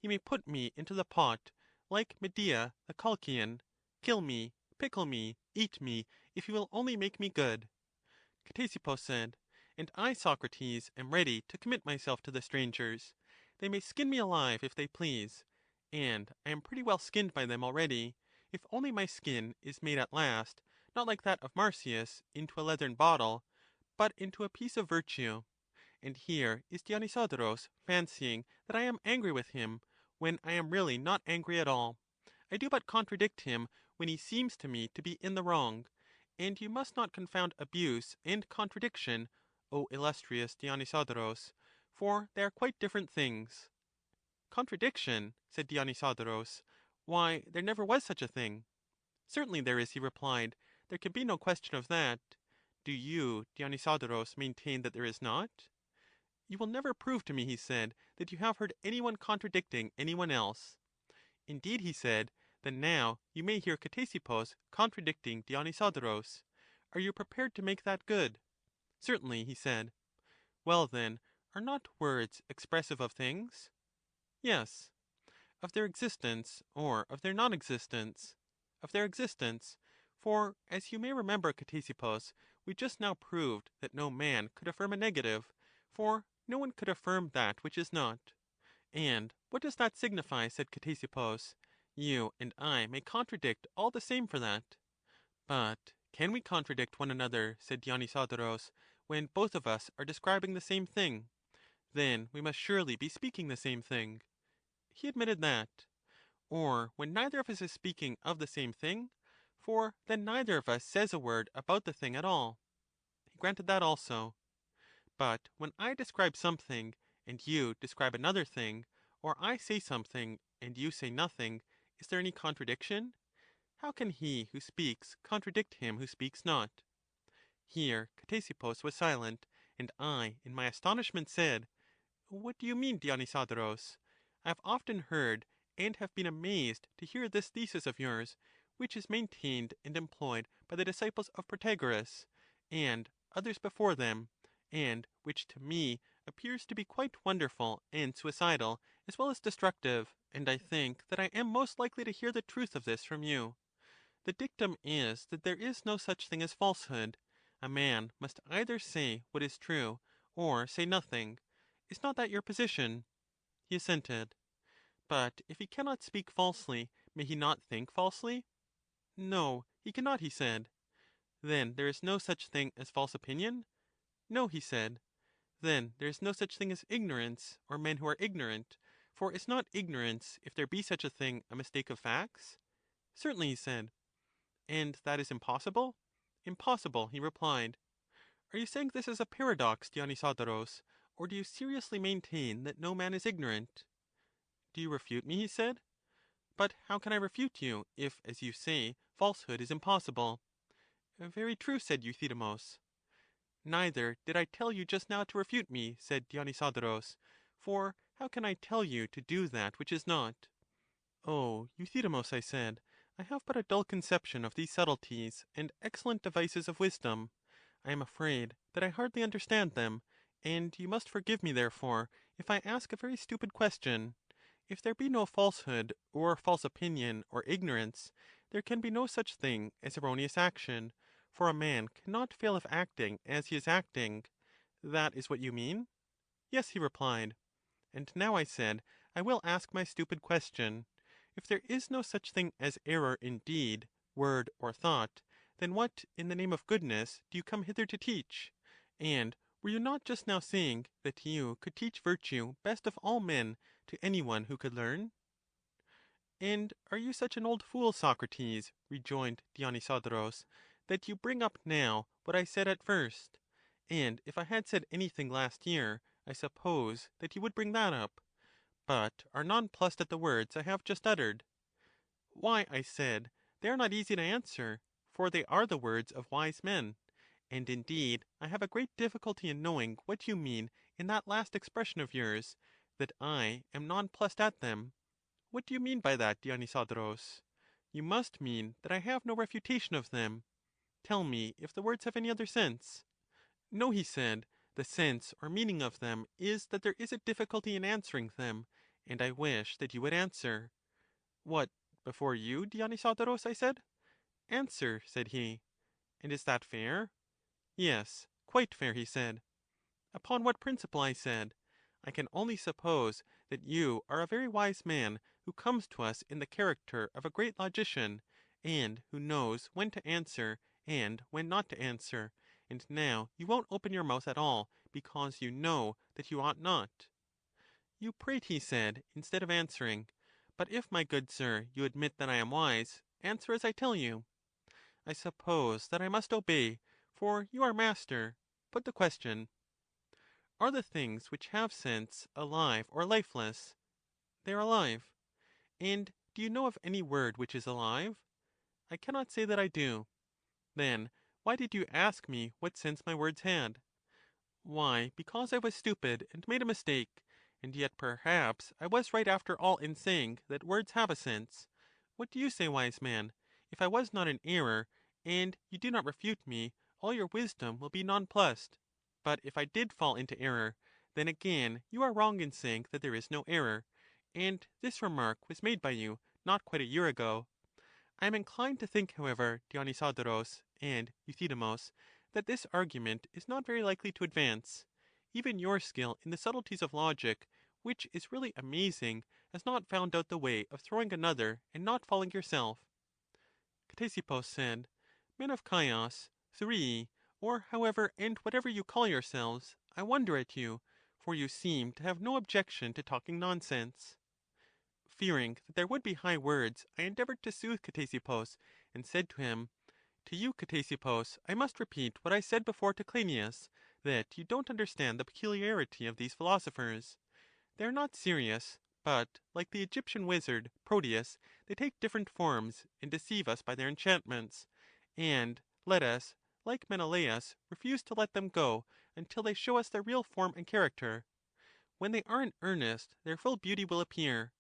He may put me into the pot, like Medea the Colchian, kill me, pickle me, eat me, if he will only make me good. Ctesippus said, and I, Socrates, am ready to commit myself to the strangers. They may skin me alive if they please, and I am pretty well skinned by them already, if only my skin is made at last, not like that of Marsyas, into a leathern bottle, but into a piece of virtue. And here is Dionysodorus fancying that I am angry with him, when I am really not angry at all. I do but contradict him when he seems to me to be in the wrong. And you must not confound abuse and contradiction, O illustrious Dionysodorus, for they are quite different things. Contradiction, said Dionysodorus, why, there never was such a thing. Certainly there is, he replied, there can be no question of that. Do you, Dionysodorus, maintain that there is not? You will never prove to me, he said, that you have heard any one contradicting any one else. Indeed, he said, then now you may hear Ctesippus contradicting Dionysodorus. Are you prepared to make that good? Certainly, he said. Well then, are not words expressive of things? Yes. Of their existence, or of their non-existence? Of their existence. For, as you may remember, Ctesippus, we just now proved that no man could affirm a negative, for no one could affirm that which is not. And what does that signify? Said Ctesippus. You and I may contradict all the same for that. But can we contradict one another, said Dionysodorus, when both of us are describing the same thing? Then we must surely be speaking the same thing. He admitted that. Or when neither of us is speaking of the same thing, for then neither of us says a word about the thing at all. He granted that also. But when I describe something, and you describe another thing, or I say something, and you say nothing, is there any contradiction? How can he who speaks contradict him who speaks not? Here Ctesippus was silent, and I, in my astonishment, said, What do you mean, Dionysodorus? I have often heard, and have been amazed to hear this thesis of yours, which is maintained and employed by the disciples of Protagoras, and others before them, and which to me appears to be quite wonderful and suicidal, as well as destructive, and I think that I am most likely to hear the truth of this from you. The dictum is that there is no such thing as falsehood. A man must either say what is true, or say nothing. Is not that your position? He assented. But if he cannot speak falsely, may he not think falsely? No, he cannot, he said. Then there is no such thing as false opinion? No, he said. Then there is no such thing as ignorance, or men who are ignorant, for is not ignorance, if there be such a thing, a mistake of facts? Certainly, he said. And that is impossible? Impossible, he replied. Are you saying this is a paradox, Dionysodorus, or do you seriously maintain that no man is ignorant? Do you refute me? He said. But how can I refute you, if, as you say, falsehood is impossible? Very true, said Euthydemus. Neither did I tell you just now to refute me, said Dionysodorus, for how can I tell you to do that which is not? Oh, Euthydemus, I said, I have but a dull conception of these subtleties and excellent devices of wisdom. I am afraid that I hardly understand them, and you must forgive me, therefore, if I ask a very stupid question. If there be no falsehood, or false opinion, or ignorance, there can be no such thing as erroneous action, for a man cannot fail of acting as he is acting. That is what you mean? Yes, he replied. And now, I said, I will ask my stupid question. If there is no such thing as error in deed, word, or thought, then what, in the name of goodness, do you come hither to teach? And were you not just now saying that you could teach virtue best of all men to any one who could learn? And are you such an old fool, Socrates, rejoined Dionysodorus, that you bring up now what I said at first? And if I had said anything last year, I suppose that you would bring that up, but are nonplussed at the words I have just uttered. Why, I said, they are not easy to answer, for they are the words of wise men. And indeed I have a great difficulty in knowing what you mean in that last expression of yours, that I am nonplussed at them. What do you mean by that, Dionysodorus? You must mean that I have no refutation of them. Tell me if the words have any other sense. No, he said, the sense or meaning of them is that there is a difficulty in answering them, and I wish that you would answer. What, before you, Dionysodorus? I said. Answer, said he. And is that fair? Yes, quite fair, he said. Upon what principle? I said. I can only suppose that you are a very wise man who comes to us in the character of a great logician, and who knows when to answer and when not to answer, and now you won't open your mouth at all, because you know that you ought not. You prate, he said, instead of answering. But if, my good sir, you admit that I am wise, answer as I tell you. I suppose that I must obey, for you are master. Put the question. Are the things which have sense alive or lifeless? They are alive. And do you know of any word which is alive? I cannot say that I do. Then why did you ask me what sense my words had? Why, because I was stupid and made a mistake, and yet perhaps I was right after all in saying that words have a sense. What do you say, wise man? If I was not in error, and you do not refute me, all your wisdom will be nonplussed. But if I did fall into error, then again you are wrong in saying that there is no error, and this remark was made by you not quite a year ago. I am inclined to think, however, Dionysodorus and Euthydemus, that this argument is not very likely to advance. Even your skill in the subtleties of logic, which is really amazing, has not found out the way of throwing another and not falling yourself. Ctesippus said, Men of Chios, three, or however and whatever you call yourselves, I wonder at you, for you seem to have no objection to talking nonsense. Fearing that there would be high words, I endeavored to soothe Ctesippus, and said to him, To you, Ctesippus, I must repeat what I said before to Cleinias, that you don't understand the peculiarity of these philosophers. They are not serious, but, like the Egyptian wizard, Proteus, they take different forms, and deceive us by their enchantments. And let us, like Menelaus, refuse to let them go until they show us their real form and character. When they are in earnest, their full beauty will appear.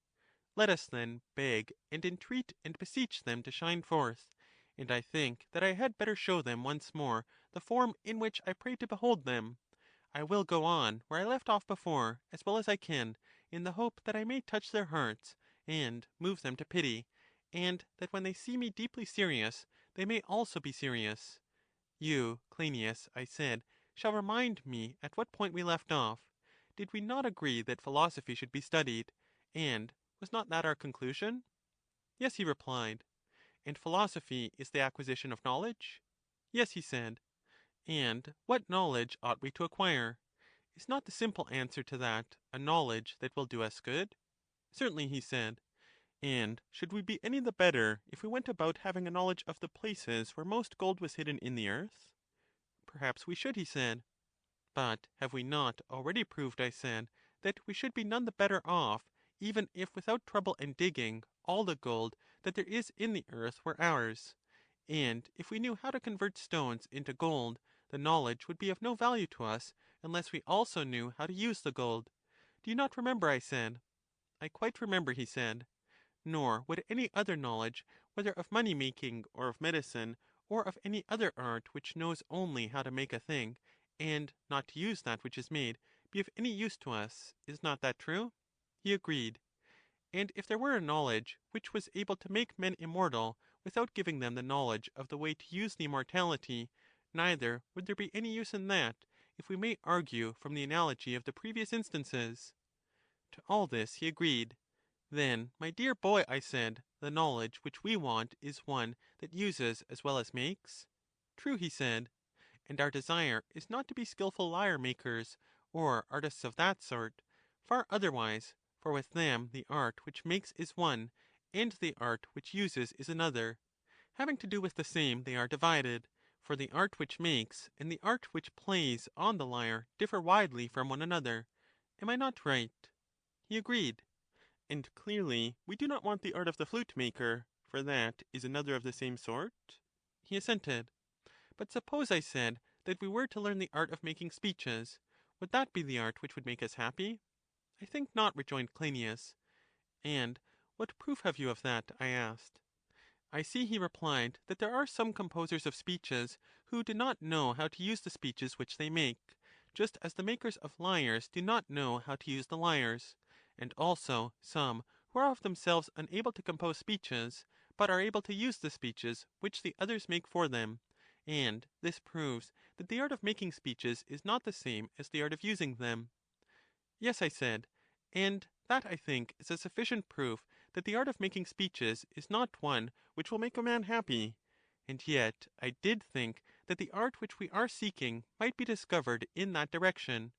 Let us then beg and entreat and beseech them to shine forth, and I think that I had better show them once more the form in which I pray to behold them. I will go on where I left off before, as well as I can, in the hope that I may touch their hearts, and move them to pity, and that when they see me deeply serious, they may also be serious. You, Cleinias, I said, shall remind me at what point we left off. Did we not agree that philosophy should be studied? And was not that our conclusion? Yes, he replied. And philosophy is the acquisition of knowledge? Yes, he said. And what knowledge ought we to acquire? Is not the simple answer to that a knowledge that will do us good? Certainly, he said. And should we be any the better if we went about having a knowledge of the places where most gold was hidden in the earth? Perhaps we should, he said. But have we not already proved, I said, that we should be none the better off, even if without trouble and digging, all the gold that there is in the earth were ours? And if we knew how to convert stones into gold, the knowledge would be of no value to us, unless we also knew how to use the gold. Do you not remember? I said. I quite remember, he said. Nor would any other knowledge, whether of money making, or of medicine, or of any other art which knows only how to make a thing, and not to use that which is made, be of any use to us. Is not that true? He agreed. And if there were a knowledge which was able to make men immortal, without giving them the knowledge of the way to use the immortality, neither would there be any use in that, if we may argue from the analogy of the previous instances. To all this he agreed. Then, my dear boy, I said, the knowledge which we want is one that uses as well as makes? True, he said. And our desire is not to be skilful lyre makers, or artists of that sort, far otherwise, for with them the art which makes is one, and the art which uses is another. Having to do with the same, they are divided, for the art which makes and the art which plays on the lyre differ widely from one another. Am I not right? He agreed. And clearly we do not want the art of the flute maker, for that is another of the same sort? He assented. But suppose, I said, that we were to learn the art of making speeches, would that be the art which would make us happy? I think not, rejoined Cleinias. And what proof have you of that? I asked. I see, he replied, that there are some composers of speeches who do not know how to use the speeches which they make, just as the makers of lyres do not know how to use the lyres, and also some who are of themselves unable to compose speeches, but are able to use the speeches which the others make for them, and this proves that the art of making speeches is not the same as the art of using them. Yes, I said, and that, I think, is a sufficient proof that the art of making speeches is not one which will make a man happy. And yet I did think that the art which we are seeking might be discovered in that direction,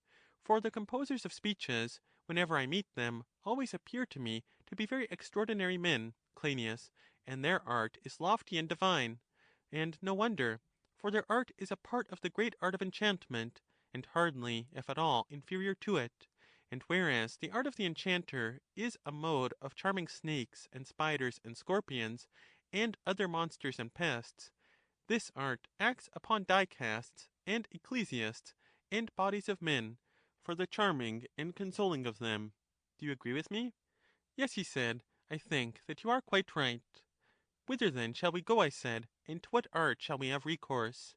for the composers of speeches, whenever I meet them, always appear to me to be very extraordinary men, Cleinias, and their art is lofty and divine. And no wonder, for their art is a part of the great art of enchantment, and hardly, if at all, inferior to it. And whereas the art of the enchanter is a mode of charming snakes and spiders and scorpions, and other monsters and pests, this art acts upon die-casts and ecclesiasts and bodies of men, for the charming and consoling of them. Do you agree with me? Yes, he said, I think that you are quite right. Whither then shall we go, I said, and to what art shall we have recourse?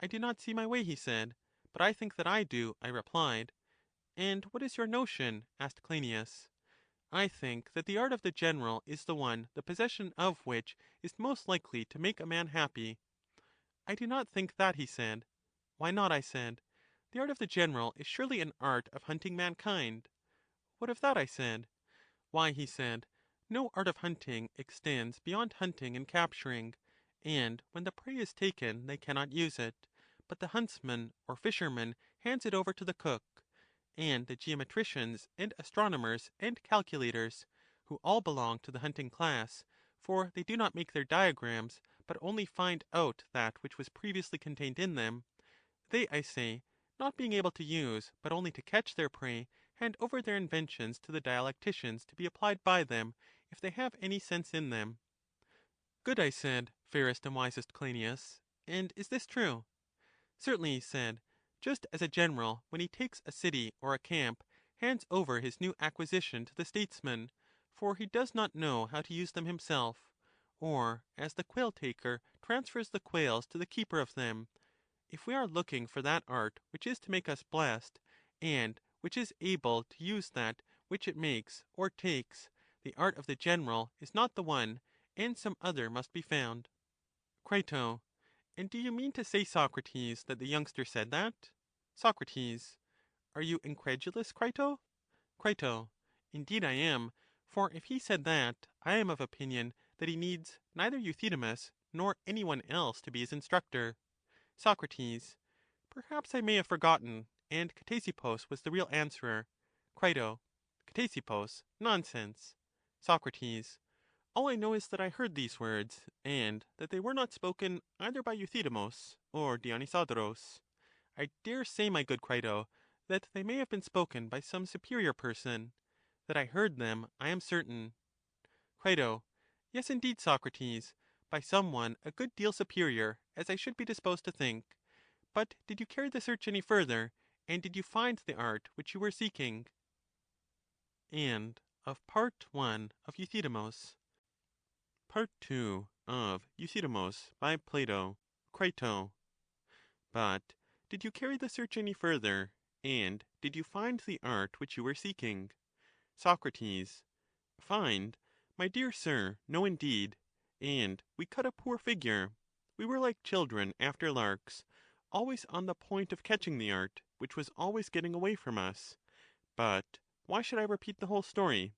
I do not see my way, he said, but I think that I do, I replied. And what is your notion? Asked Cleinias. I think that the art of the general is the one the possession of which is most likely to make a man happy. I do not think that, he said. Why not? I said. The art of the general is surely an art of hunting mankind. What of that? I said. Why, he said, no art of hunting extends beyond hunting and capturing, and when the prey is taken they cannot use it, but the huntsman or fisherman hands it over to the cook, and the geometricians and astronomers and calculators, who all belong to the hunting class, for they do not make their diagrams, but only find out that which was previously contained in them, they, I say, not being able to use, but only to catch their prey, hand over their inventions to the dialecticians to be applied by them, if they have any sense in them. Good, I said, fairest and wisest Cleinias. And is this true? Certainly, he said, just as a general, when he takes a city or a camp, hands over his new acquisition to the statesman, for he does not know how to use them himself, or as the quail-taker transfers the quails to the keeper of them. If we are looking for that art which is to make us blessed, and which is able to use that which it makes or takes, the art of the general is not the one, and some other must be found. Crito. And do you mean to say, Socrates, that the youngster said that? Socrates. Are you incredulous, Crito? Crito. Indeed I am, for if he said that, I am of opinion that he needs neither Euthydemus nor any one else to be his instructor. Socrates. Perhaps I may have forgotten, and Ctesippus was the real answerer. Crito. Ctesippus? Nonsense. Socrates. All I know is that I heard these words, and that they were not spoken either by Euthydemus or Dionysodorus. I dare say, my good Crito, that they may have been spoken by some superior person. That I heard them, I am certain. Crito. Yes, indeed, Socrates, by some one a good deal superior, as I should be disposed to think. But did you carry the search any further, and did you find the art which you were seeking? End of Part 1 of Euthydemus. Part 2 of Euthydemus by Plato. Crito. But did you carry the search any further, and did you find the art which you were seeking? Socrates. Find? My dear sir, no indeed. And we cut a poor figure. We were like children after larks, always on the point of catching the art, which was always getting away from us. But why should I repeat the whole story?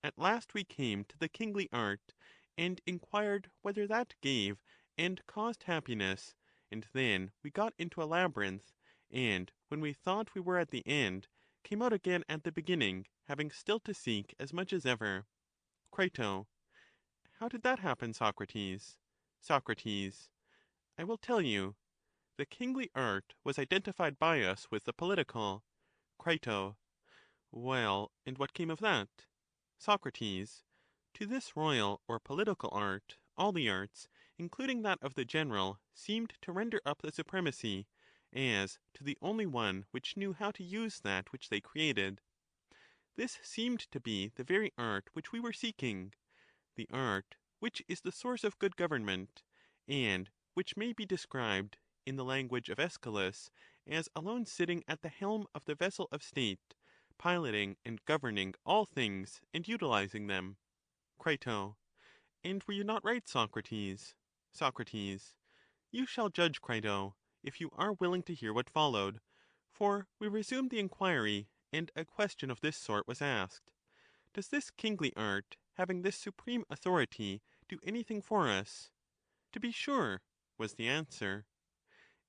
At last we came to the kingly art, and inquired whether that gave and caused happiness, and then we got into a labyrinth, and when we thought we were at the end, came out again at the beginning, having still to seek as much as ever. Crito. How did that happen, Socrates? Socrates. I will tell you. The kingly art was identified by us with the political. Crito. Well, and what came of that? Socrates. To this royal or political art, all the arts, including that of the general, seemed to render up the supremacy, as to the only one which knew how to use that which they created. This seemed to be the very art which we were seeking, the art which is the source of good government, and which may be described, in the language of Aeschylus, as alone sitting at the helm of the vessel of state, piloting and governing all things and utilizing them. Crito. And were you not right, Socrates? Socrates. You shall judge, Crito, if you are willing to hear what followed. For we resumed the inquiry, and a question of this sort was asked. Does this kingly art, having this supreme authority, do anything for us? To be sure, was the answer.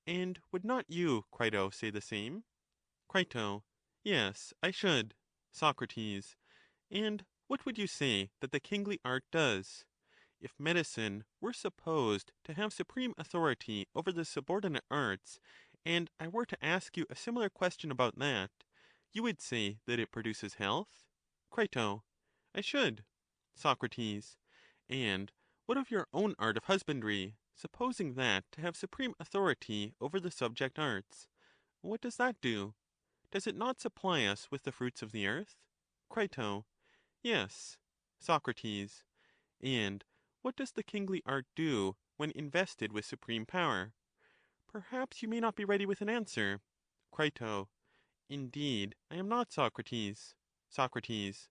And would not you, Crito, say the same? Crito. Yes, I should. Socrates. And what would you say that the kingly art does? If medicine were supposed to have supreme authority over the subordinate arts, and I were to ask you a similar question about that, you would say that it produces health? Crito. I should. Socrates. And what of your own art of husbandry, supposing that to have supreme authority over the subject arts? What does that do? Does it not supply us with the fruits of the earth? Crito. Yes. Socrates. And what does the kingly art do when invested with supreme power? Perhaps you may not be ready with an answer. Crito. Indeed, I am not, Socrates. Socrates.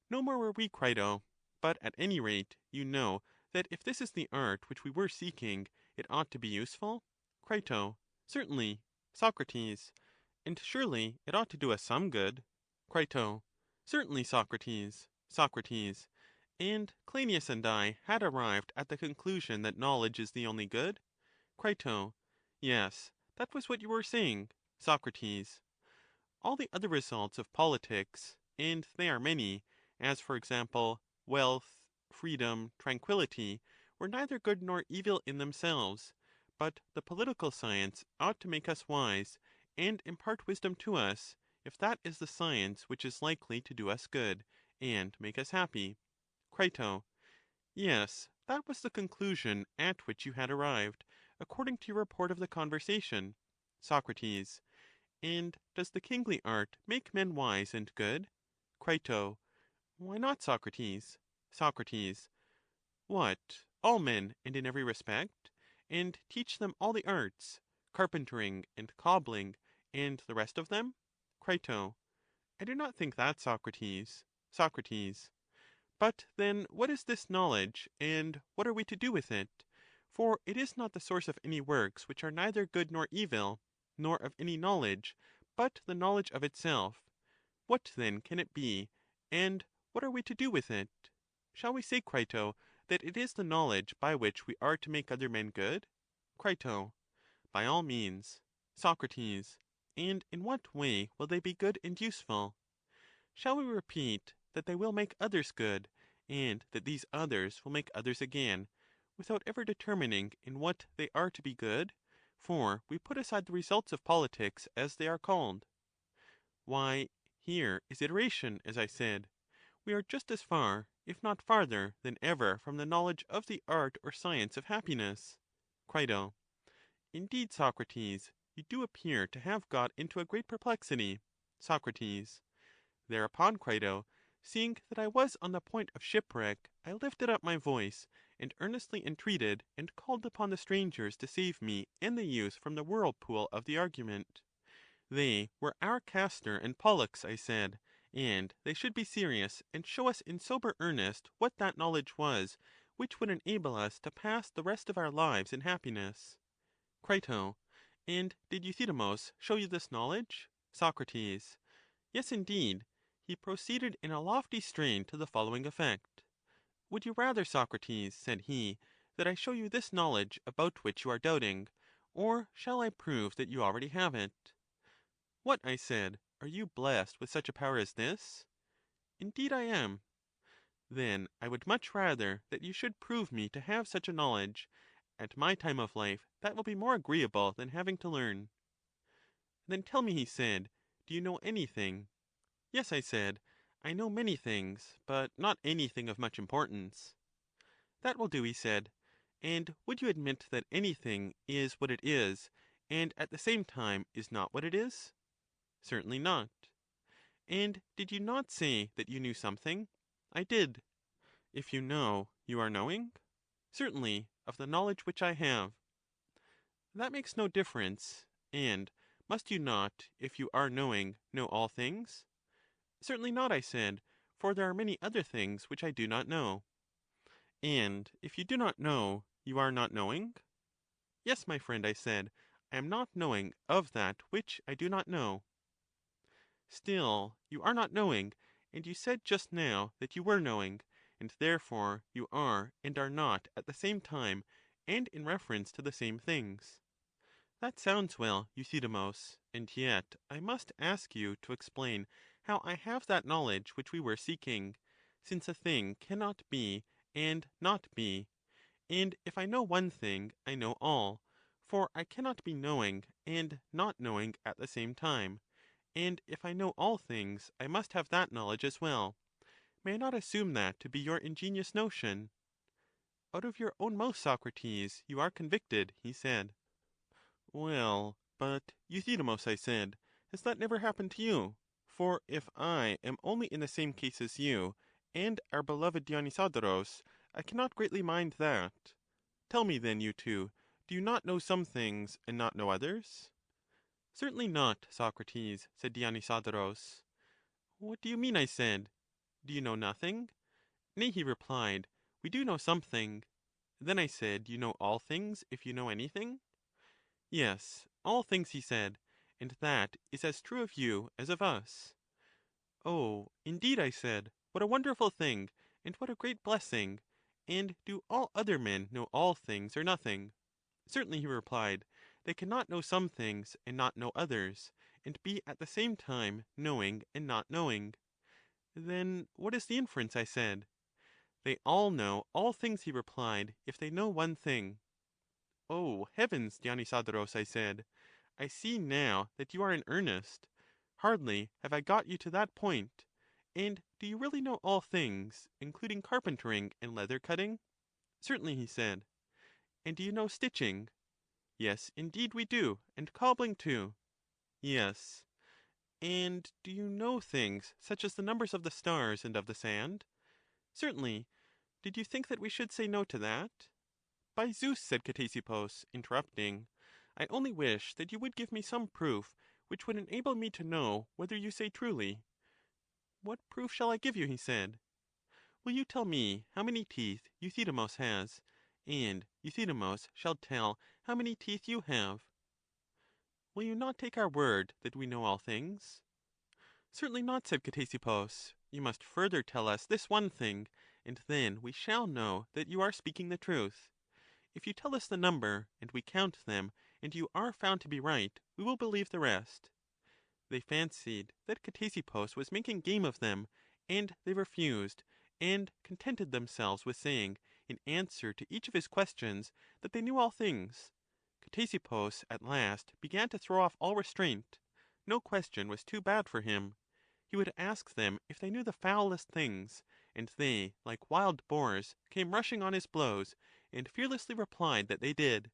No more were we, Crito. But at any rate, you know that if this is the art which we were seeking, it ought to be useful? Crito. Certainly. Socrates. And surely it ought to do us some good. Crito. Certainly, Socrates. Socrates. And Cleinias and I had arrived at the conclusion that knowledge is the only good? Crito. Yes, that was what you were saying. Socrates. All the other results of politics, and they are many, as for example, wealth, freedom, tranquillity, were neither good nor evil in themselves, but the political science ought to make us wise, and impart wisdom to us, if that is the science which is likely to do us good, and make us happy. Crito. Yes, that was the conclusion at which you had arrived, according to your report of the conversation. Socrates. And does the kingly art make men wise and good? Crito. Why not, Socrates? Socrates. What, all men, and in every respect? And teach them all the arts, carpentering and cobbling, and the rest of them? Crito. I do not think that, Socrates. Socrates. But then what is this knowledge, and what are we to do with it? For it is not the source of any works which are neither good nor evil, nor of any knowledge, but the knowledge of itself. What then can it be, and what are we to do with it? Shall we say, Crito, that it is the knowledge by which we are to make other men good? Crito. By all means. Socrates. And in what way will they be good and useful? Shall we repeat that they will make others good, and that these others will make others again, without ever determining in what they are to be good? For we put aside the results of politics, as they are called. Why, here is iteration, as I said. We are just as far, if not farther, than ever from the knowledge of the art or science of happiness. Crito. Indeed, Socrates, you do appear to have got into a great perplexity. Socrates. Thereupon, Crito, seeing that I was on the point of shipwreck, I lifted up my voice, and earnestly entreated and called upon the strangers to save me and the youth from the whirlpool of the argument. They were our Castor and Pollux, I said, and they should be serious, and show us in sober earnest what that knowledge was, which would enable us to pass the rest of our lives in happiness. Crito. And did Euthydemus show you this knowledge? Socrates. Yes, indeed. He proceeded in a lofty strain to the following effect. Would you rather, Socrates, said he, that I show you this knowledge about which you are doubting, or shall I prove that you already have it? What, I said, are you blessed with such a power as this? Indeed I am. Then I would much rather that you should prove me to have such a knowledge. At my time of life that will be more agreeable than having to learn. Then tell me, he said, do you know anything? Yes, I said, I know many things, but not anything of much importance. That will do, he said. And would you admit that anything is what it is, and at the same time is not what it is? Certainly not. And did you not say that you knew something? I did. If you know, you are knowing? Certainly, of the knowledge which I have. That makes no difference. And must you not, if you are knowing, know all things? Certainly not, I said, for there are many other things which I do not know. And if you do not know, you are not knowing? Yes, my friend, I said, I am not knowing of that which I do not know. Still, you are not knowing, and you said just now that you were knowing, and therefore you are and are not at the same time, and in reference to the same things. That sounds well, Euthydemus, and yet I must ask you to explain how I have that knowledge which we were seeking, since a thing cannot be and not be, and if I know one thing, I know all, for I cannot be knowing and not knowing at the same time, and if I know all things, I must have that knowledge as well. May I not assume that to be your ingenious notion? Out of your own mouth, Socrates, you are convicted, he said. Well, but, Euthydemus, I said, has that never happened to you? For if I am only in the same case as you, and our beloved Dionysodorus, I cannot greatly mind that. Tell me then, you two, do you not know some things, and not know others? Certainly not, Socrates, said Dionysodorus. What do you mean? I said. Do you know nothing? Nay, he replied, we do know something. Then I said, you know all things, if you know anything? Yes, all things, he said, and that is as true of you as of us. Oh, indeed, I said, what a wonderful thing, and what a great blessing! And do all other men know all things or nothing? Certainly, he replied, they cannot know some things and not know others, and be at the same time knowing and not knowing. Then what is the inference? I said. They all know all things, he replied, if they know one thing. Oh, heavens, Dionysodorus, I said, I see now that you are in earnest. Hardly have I got you to that point. And do you really know all things, including carpentering and leather cutting? Certainly, he said. And do you know stitching? Yes, indeed we do, and cobbling too. Yes. And do you know things such as the numbers of the stars and of the sand? Certainly. Did you think that we should say no to that? By Zeus, said Ctesippus, interrupting, I only wish that you would give me some proof which would enable me to know whether you say truly. What proof shall I give you? He said. Will you tell me how many teeth Euthydemus has, and Euthydemus shall tell how many teeth you have? Will you not take our word that we know all things? Certainly not, said Ctesippus. You must further tell us this one thing, and then we shall know that you are speaking the truth. If you tell us the number, and we count them, and you are found to be right, we will believe the rest. They fancied that Ctesippus was making game of them, and they refused, and contented themselves with saying, in answer to each of his questions, that they knew all things. Ctesippus at last began to throw off all restraint. No question was too bad for him. He would ask them if they knew the foulest things, and they, like wild boars, came rushing on his blows, and fearlessly replied that they did.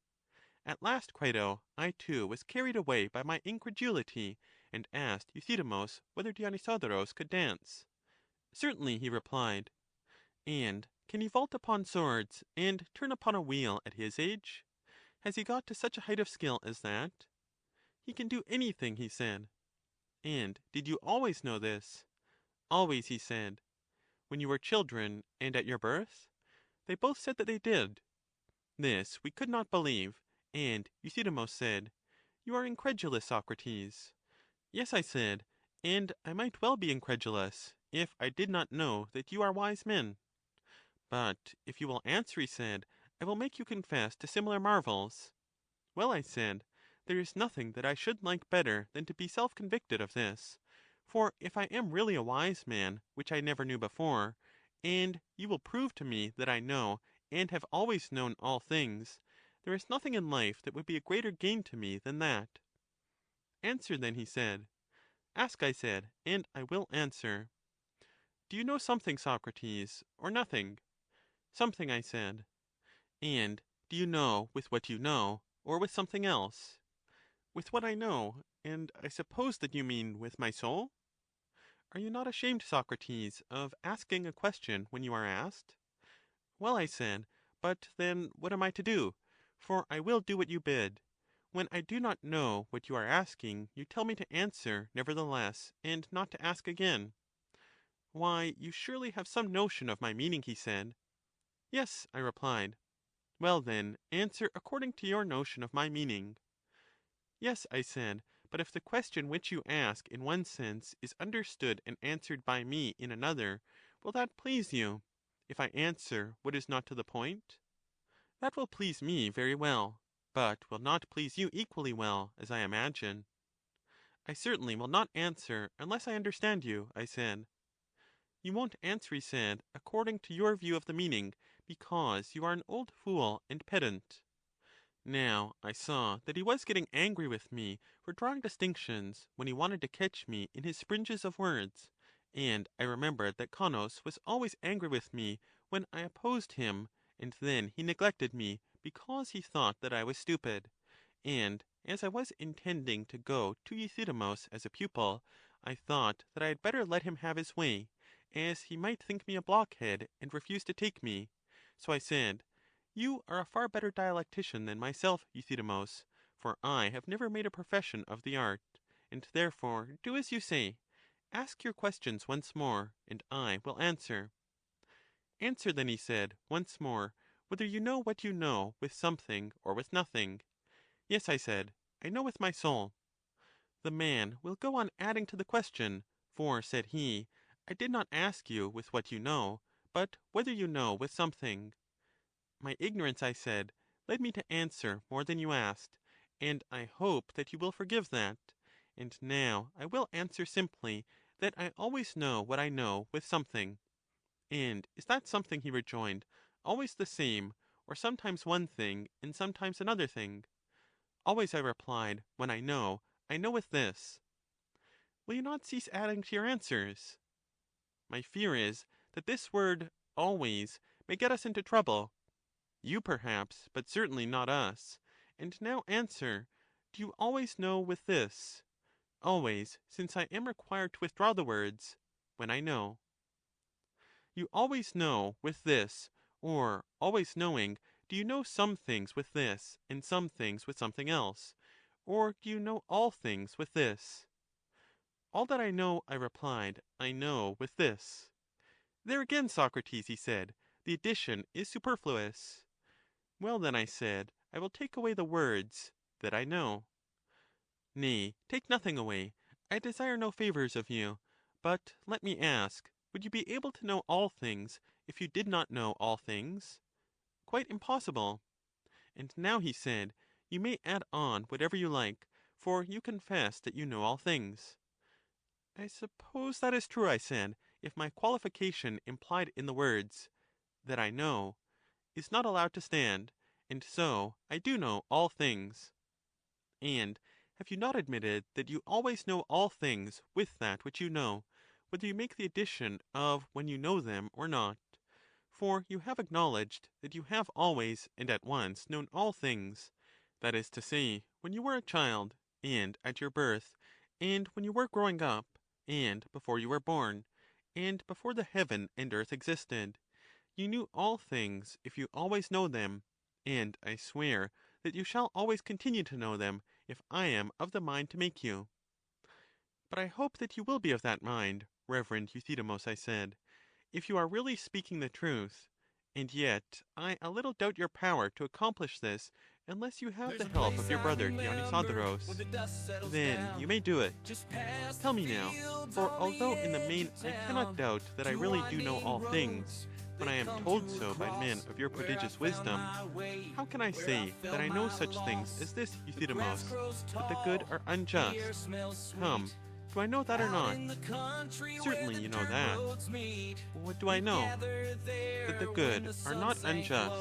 At last, Crito, I too was carried away by my incredulity, and asked Euthydemus whether Dionysodorus could dance. Certainly, he replied. And can he vault upon swords, and turn upon a wheel at his age? Has he got to such a height of skill as that? He can do anything, he said. And did you always know this? Always, he said. When you were children, and at your birth? They both said that they did. This we could not believe, and Euthydemus said, You are incredulous, Socrates. Yes, I said, and I might well be incredulous, if I did not know that you are wise men. But if you will answer, he said, I will make you confess to similar marvels. Well, I said, there is nothing that I should like better than to be self-convicted of this. For if I am really a wise man, which I never knew before, and you will prove to me that I know and have always known all things, there is nothing in life that would be a greater gain to me than that. Answer then, he said. Ask, I said, and I will answer. Do you know something, Socrates, or nothing? Something, I said. And do you know with what you know, or with something else? With what I know, and I suppose that you mean with my soul? Are you not ashamed, Socrates, of asking a question when you are asked? Well, I said, but then what am I to do? For I will do what you bid. When I do not know what you are asking, you tell me to answer nevertheless, and not to ask again. Why, you surely have some notion of my meaning, he said. Yes, I replied. Well then, answer according to your notion of my meaning. Yes, I said, but if the question which you ask in one sense is understood and answered by me in another, will that please you, if I answer what is not to the point? That will please me very well, but will not please you equally well, as I imagine. I certainly will not answer unless I understand you, I said. You won't answer, he said, according to your view of the meaning, because you are an old fool and pedant. Now I saw that he was getting angry with me for drawing distinctions when he wanted to catch me in his springes of words, and I remembered that Conos was always angry with me when I opposed him, and then he neglected me because he thought that I was stupid. And as I was intending to go to Euthydemus as a pupil, I thought that I had better let him have his way, as he might think me a blockhead and refuse to take me. So I said, You are a far better dialectician than myself, Euthydemus, for I have never made a profession of the art, and therefore do as you say. Ask your questions once more, and I will answer. Answer then, he said, once more, whether you know what you know with something or with nothing. Yes, I said, I know with my soul. The man will go on adding to the question, for, said he, I did not ask you with what you know, but whether you know with something. My ignorance, I said, led me to answer more than you asked, and I hope that you will forgive that. And now I will answer simply that I always know what I know with something. And is that something, he rejoined, always the same, or sometimes one thing and sometimes another thing? Always, I replied, when I know with this. Will you not cease adding to your answers? My fear is that this word always may get us into trouble. You perhaps, but certainly not us. And now answer, do you always know with this? Always, since I am required to withdraw the words, when I know. You always know with this, or always knowing, do you know some things with this, and some things with something else? Or do you know all things with this? All that I know, I replied, I know with this. There again, Socrates, he said, the addition is superfluous. Well then, I said, I will take away the words that I know. Nay, take nothing away. I desire no favors of you. But let me ask, would you be able to know all things if you did not know all things? Quite impossible. And now, he said, you may add on whatever you like, for you confess that you know all things. I suppose that is true, I said, if my qualification implied in the words that I know is not allowed to stand, and so I do know all things. And have you not admitted that you always know all things with that which you know, whether you make the addition of when you know them or not? For you have acknowledged that you have always and at once known all things, that is to say, when you were a child, and at your birth, and when you were growing up, and before you were born, and before the heaven and earth existed. You knew all things if you always know them, and I swear that you shall always continue to know them if I am of the mind to make you. But I hope that you will be of that mind, Reverend Euthydemus, I said, if you are really speaking the truth, and yet I a little doubt your power to accomplish this Unless you have the help of your brother Dionysodorus, then you may do it. Tell me now, for although in the main I cannot doubt that I really do know all things, when I am told so by men of your prodigious wisdom, how can I say that I know such things as this, Euthydemus, that the good are unjust? Come, do I know that or not? Certainly you know that. What do I know? That the good are not unjust.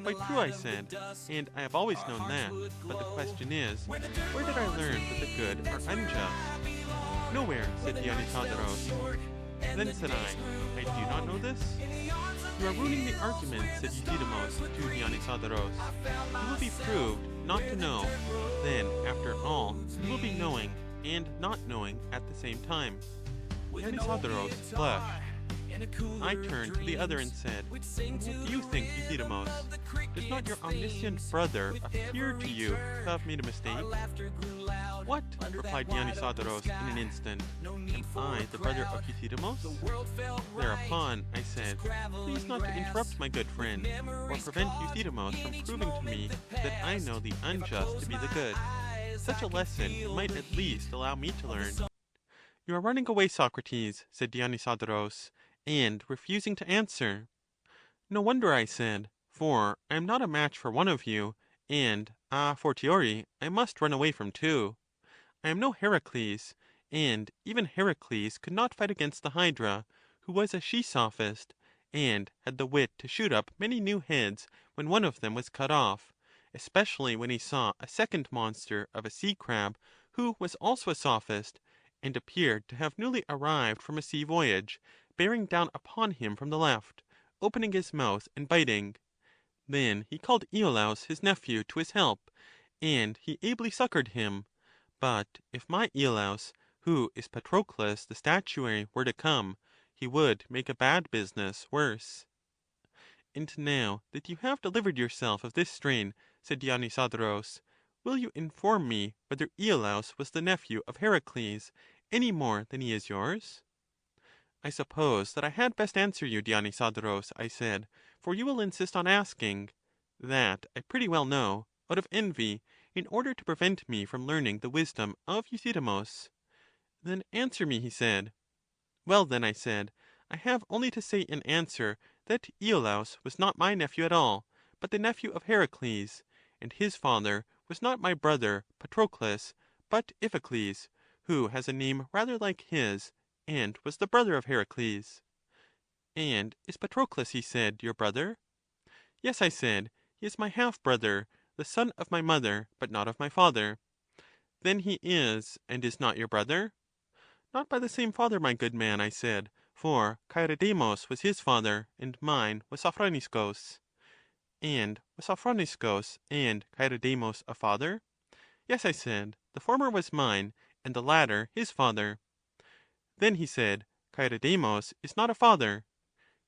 Quite true, I said, and I have always known that, but the question is, where did I learn that the good are unjust? Nowhere, said Dionysodorus. Then said I do not know this? You are ruining the argument, said Euthydemus to Dionysodorus. You will be proved not to know, then, after all, you will be knowing and not knowing at the same time. Dionysodorus blushed. I turned to the other and said, what do you think, Euthydemus? Does not your omniscient brother appear to you to have made a mistake? What? Replied Dionysodorus in an instant. Am I the brother of Euthydemus? Thereupon I said, please not to interrupt my good friend, or prevent Euthydemus from proving to me that I know the unjust to be the good. Such a lesson you might at least allow me to learn. You are running away, Socrates, said Dionysodorus, and refusing to answer. No wonder, I said, for I am not a match for one of you, and, a fortiori, I must run away from two. I am no Heracles, and even Heracles could not fight against the Hydra, who was a she-sophist, and had the wit to shoot up many new heads when one of them was cut off, especially when he saw a second monster of a sea-crab, who was also a sophist, and appeared to have newly arrived from a sea voyage, bearing down upon him from the left, opening his mouth and biting. Then he called Iolaus his nephew to his help, and he ably succored him. But if my Iolaus, who is Patroclus the statuary, were to come, he would make a bad business worse. And now that you have delivered yourself of this strain, said Dionysodorus, will you inform me whether Iolaus was the nephew of Heracles, any more than he is yours? I suppose that I had best answer you, Dionysodorus, I said, for you will insist on asking. That I pretty well know, out of envy, in order to prevent me from learning the wisdom of Euthydemus. Then answer me, he said. Well then, I said, I have only to say in answer that Iolaus was not my nephew at all, but the nephew of Heracles, and his father was not my brother Patroclus, but Iphicles, who has a name rather like his, and was the brother of Heracles. And is Patroclus, he said, your brother? Yes, I said, he is my half-brother, the son of my mother, but not of my father. Then he is, and is not your brother? Not by the same father, my good man, I said, for Euthydemus was his father, and mine was Sophroniscus. And was Sophroniscus and Euthydemus a father? Yes, I said, the former was mine, and the latter his father. Then he said, Euthydemus is not a father.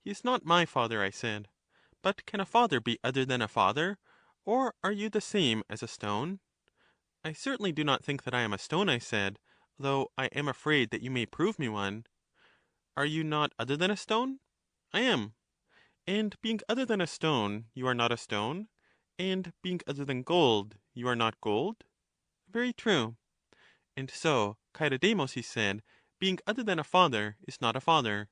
He is not my father, I said. But can a father be other than a father? Or are you the same as a stone? I certainly do not think that I am a stone, I said, though I am afraid that you may prove me one. Are you not other than a stone? I am. And being other than a stone, you are not a stone? And being other than gold, you are not gold? Very true. And so, Euthydemus, he said, being other than a father, is not a father.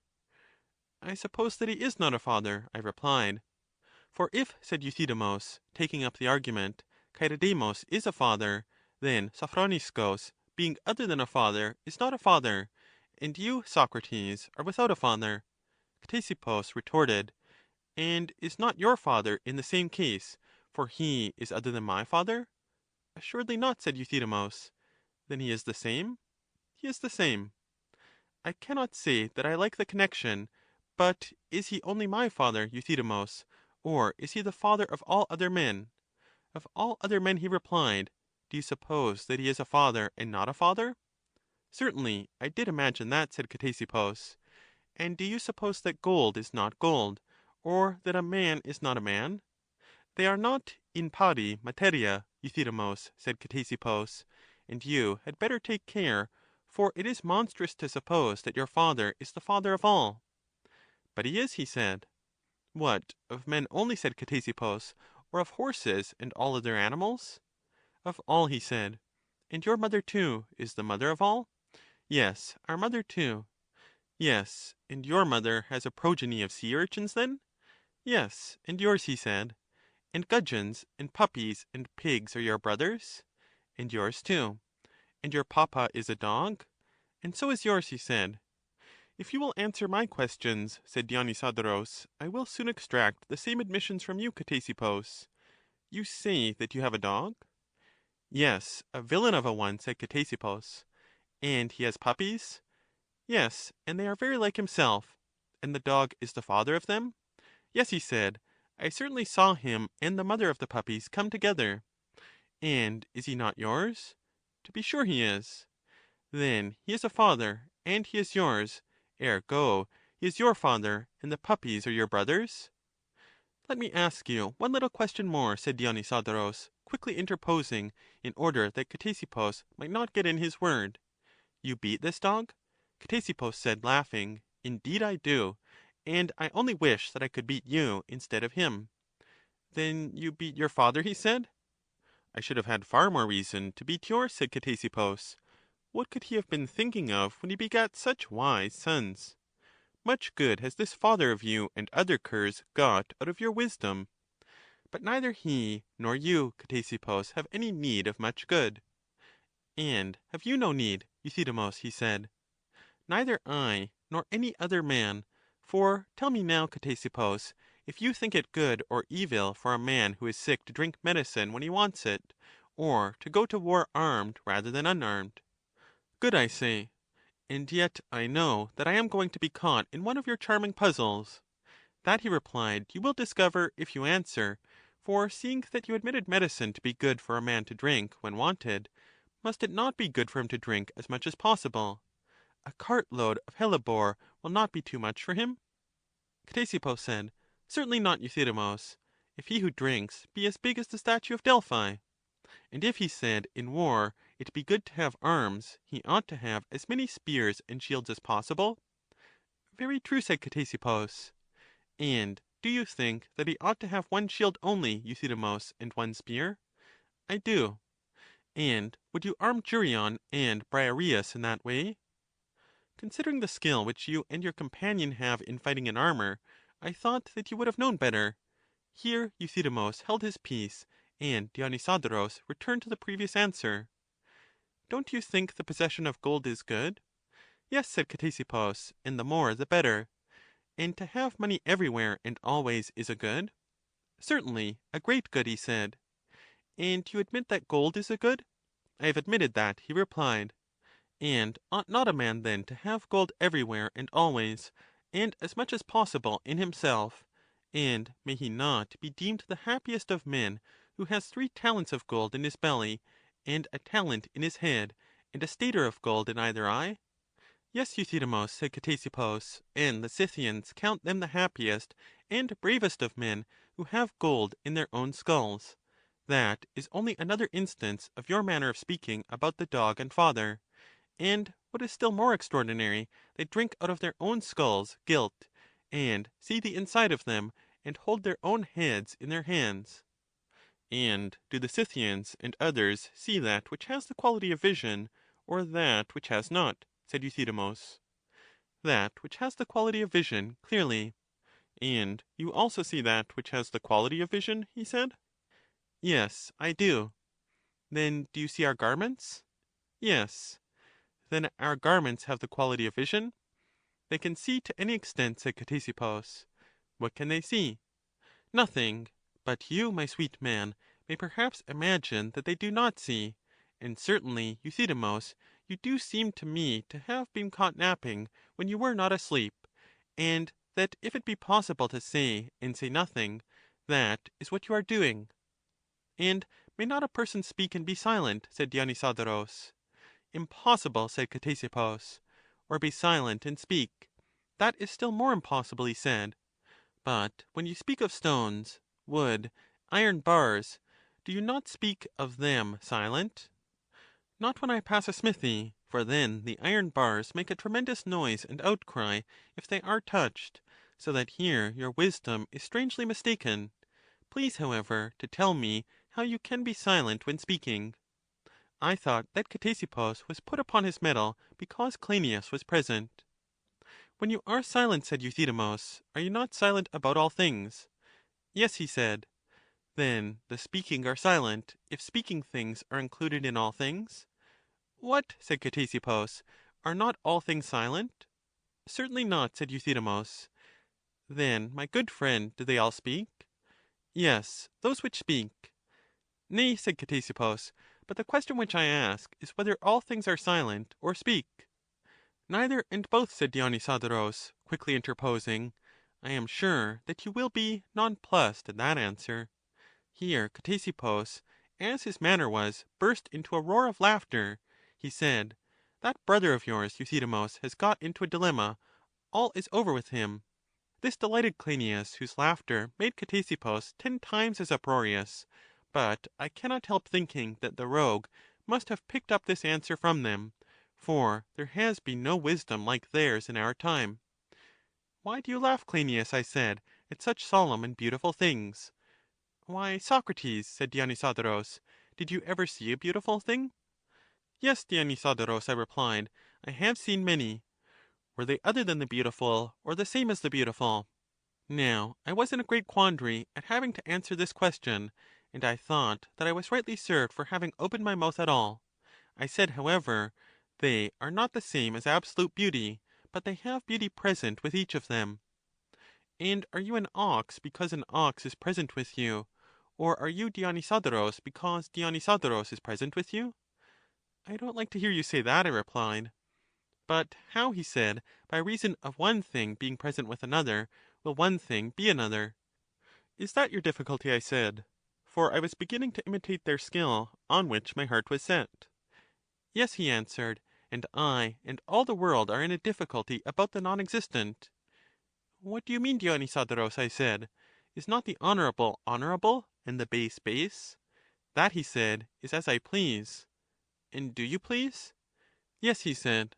I suppose that he is not a father, I replied. For if, said Euthydemus, taking up the argument, Euthydemus is a father, then Sophroniscus, being other than a father, is not a father, and you, Socrates, are without a father. Ctesippus retorted, and is not your father in the same case, for he is other than my father? Assuredly not, said Euthydemus. Then he is the same? He is the same. I cannot say that I like the connection, but is he only my father, Euthydemus, or is he the father of all other men? Of all other men, he replied. Do you suppose that he is a father and not a father? Certainly, I did imagine that, said Ctesippus. And do you suppose that gold is not gold, or that a man is not a man? They are not in pari materia, Euthydemus, said Ctesippus, and you had better take care, for it is monstrous to suppose that your father is the father of all. But he is, he said. What, of men only, said Ctesippus, or of horses and all other animals? Of all, he said. And your mother too is the mother of all? Yes, our mother too. Yes, and your mother has a progeny of sea urchins then? Yes, and yours, he said. And gudgeons, and puppies, and pigs are your brothers? And yours too. And your papa is a dog? And so is yours, he said. If you will answer my questions, said Dionysodorus, I will soon extract the same admissions from you, Ctesippus. You say that you have a dog? Yes, a villain of a one, said Ctesippus. And he has puppies? Yes, and they are very like himself. And the dog is the father of them? Yes, he said. I certainly saw him and the mother of the puppies come together. And is he not yours? To be sure he is. Then he is a father, and he is yours. Ergo, he is your father, and the puppies are your brothers? Let me ask you one little question more, said Dionysodorus, quickly interposing, in order that Ctesippus might not get in his word. You beat this dog? Ctesippus said, laughing, Indeed I do, and I only wish that I could beat you instead of him. Then you beat your father, he said. I should have had far more reason to beat yours, said Ctesippus. What could he have been thinking of when he begat such wise sons? Much good has this father of you and other curs got out of your wisdom. But neither he nor you, Ctesippus, have any need of much good. And have you no need, Euthydemus, he said. Neither I nor any other man. For tell me now, Ctesippus, if you think it good or evil for a man who is sick to drink medicine when he wants it, or to go to war armed rather than unarmed. Good, I say. And yet I know that I am going to be caught in one of your charming puzzles. That, he replied, you will discover if you answer, for seeing that you admitted medicine to be good for a man to drink when wanted, must it not be good for him to drink as much as possible? A cartload of hellebore will not be too much for him? Ctesippus said, Certainly not, Euthydemus, if he who drinks be as big as the statue of Delphi. And if, he said, in war it be good to have arms, he ought to have as many spears and shields as possible? Very true, said Ctesippus. And do you think that he ought to have one shield only, Euthydemus, and one spear? I do. And would you arm Geryon and Briareus in that way? Considering the skill which you and your companion have in fighting in armor, I thought that you would have known better. Here Euthydemus held his peace, and Dionysodorus returned to the previous answer. Don't you think the possession of gold is good? Yes, said Ctesippus, and the more the better. And to have money everywhere and always is a good? Certainly, a great good, he said. And you admit that gold is a good? I have admitted that, he replied. And ought not a man then to have gold everywhere and always, and as much as possible in himself? And may he not be deemed the happiest of men who has 3 talents of gold in his belly, and a talent in his head, and a stater of gold in either eye? Yes, Euthydemus, said Ctesippus, and the Scythians count them the happiest and bravest of men who have gold in their own skulls. That is only another instance of your manner of speaking about the dog and father. And what is still more extraordinary, they drink out of their own skulls gilt, and see the inside of them, and hold their own heads in their hands. And do the Scythians and others see that which has the quality of vision, or that which has not? Said Euthydemus. That which has the quality of vision, clearly. And you also see that which has the quality of vision, he said. Yes, I do. Then do you see our garments? Yes. Then our garments have the quality of vision? They can see to any extent, said Ctesippus. What can they see? Nothing. But you, my sweet man, may perhaps imagine that they do not see. And certainly, Euthydemus, you do seem to me to have been caught napping when you were not asleep, and that if it be possible to say and say nothing, that is what you are doing. And may not a person speak and be silent? Said Dionysodorus. Impossible, said Ctesippus. Or be silent and speak. That is still more impossible, he said. But when you speak of stones, wood, iron bars, do you not speak of them silent? Not when I pass a smithy, for then the iron bars make a tremendous noise and outcry if they are touched, so that here your wisdom is strangely mistaken. Please, however, to tell me how you can be silent when speaking. I thought that Ctesippus was put upon his mettle because Cleinias was present. When you are silent, said Euthydemus, are you not silent about all things? Yes, he said. Then the speaking are silent, if speaking things are included in all things? What, said Ctesippus, are not all things silent? Certainly not, said Euthydemus. Then, my good friend, do they all speak? Yes, those which speak. Nay, said Ctesippus, but the question which I ask is whether all things are silent or speak. Neither and both, said Dionysodorus, quickly interposing. I am sure that you will be nonplussed at that answer. Here Ctesippus, as his manner was, burst into a roar of laughter. He said, That brother of yours, Euthydemus, has got into a dilemma. All is over with him. This delighted Cleinias, whose laughter made Ctesippus 10 times as uproarious. But I cannot help thinking that the rogue must have picked up this answer from them, for there has been no wisdom like theirs in our time. Why do you laugh, Cleinias, I said, at such solemn and beautiful things? Why, Socrates, said Dionysodorus, did you ever see a beautiful thing? Yes, Dionysodorus, I replied, I have seen many. Were they other than the beautiful, or the same as the beautiful? Now, I was in a great quandary at having to answer this question, and I thought that I was rightly served for having opened my mouth at all. I said, however, they are not the same as absolute beauty, but they have beauty present with each of them. And are you an ox because an ox is present with you? Or are you Dionysodorus because Dionysodorus is present with you? I don't like to hear you say that, I replied. But how, he said, by reason of one thing being present with another, will one thing be another? Is that your difficulty? I said, for I was beginning to imitate their skill, on which my heart was set. Yes, he answered, and I and all the world are in a difficulty about the non-existent. What do you mean, Dionysodorus? I said. Is not the honorable honorable, and the base base? That, he said, is as I please. And do you please? Yes, he said.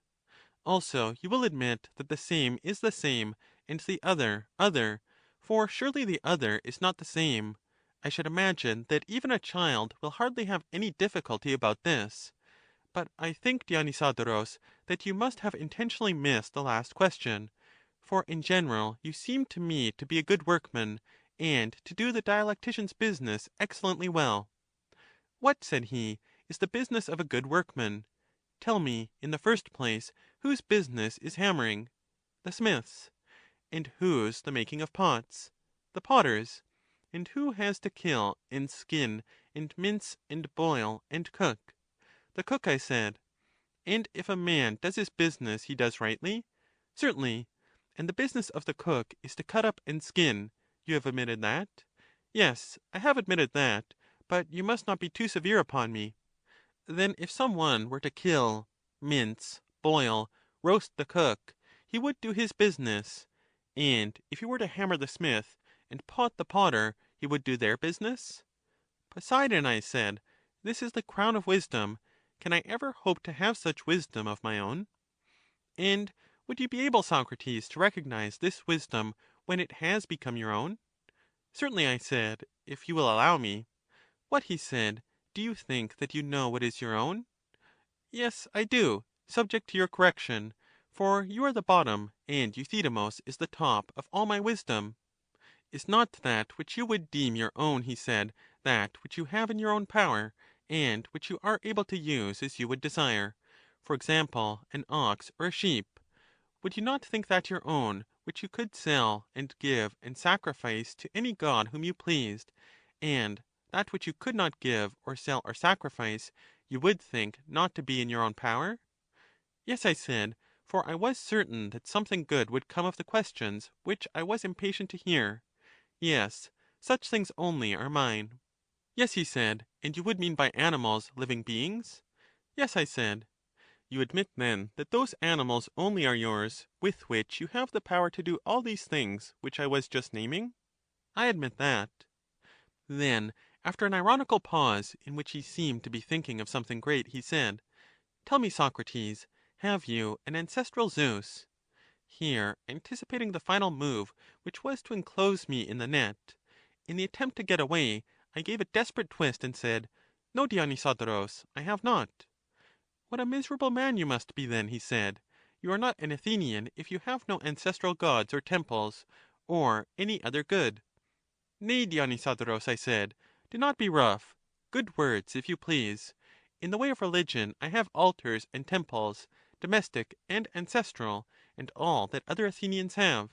Also you will admit that the same is the same, and the other other, for surely the other is not the same. I should imagine that even a child will hardly have any difficulty about this. But I think, Dionysodorus, that you must have intentionally missed the last question. For in general you seem to me to be a good workman, and to do the dialectician's business excellently well. What, said he, is the business of a good workman? Tell me, in the first place, whose business is hammering? The smith's. And whose the making of pots? The potter's. And who has to kill, and skin, and mince, and boil, and cook? The cook, I said. And if a man does his business he does rightly? Certainly. And the business of the cook is to cut up and skin. You have admitted that? Yes, I have admitted that, but you must not be too severe upon me. Then if some one were to kill, mince, boil, roast the cook, he would do his business. And if you were to hammer the smith, and pot the potter, he would do their business? Poseidon, I said, this is the crown of wisdom. Can I ever hope to have such wisdom of my own? And would you be able, Socrates, to recognize this wisdom when it has become your own? Certainly, I said, if you will allow me. What, he said, do you think that you know what is your own? Yes, I do, subject to your correction, for you are the bottom, and Euthydemus is the top of all my wisdom. Is not that which you would deem your own, he said, that which you have in your own power, and which you are able to use as you would desire? For example, an ox or a sheep. Would you not think that your own, which you could sell, and give, and sacrifice to any god whom you pleased, and that which you could not give, or sell, or sacrifice, you would think not to be in your own power? Yes, I said, for I was certain that something good would come of the questions which I was impatient to hear. Yes, such things only are mine. Yes, he said, and you would mean by animals living beings? Yes, I said. You admit then that those animals only are yours, with which you have the power to do all these things which I was just naming? I admit that. Then, after an ironical pause, in which he seemed to be thinking of something great, he said, Tell me, Socrates, have you an ancestral Zeus? Here, anticipating the final move, which was to enclose me in the net, In the attempt to get away, I gave a desperate twist and said, No, Dionysodorus, I have not. What a miserable man you must be then, he said. You are not an Athenian if you have no ancestral gods or temples, or any other good. Nay, Dionysodorus, I said, do not be rough. Good words, if you please. In the way of religion I have altars and temples, domestic and ancestral, and all that other Athenians have.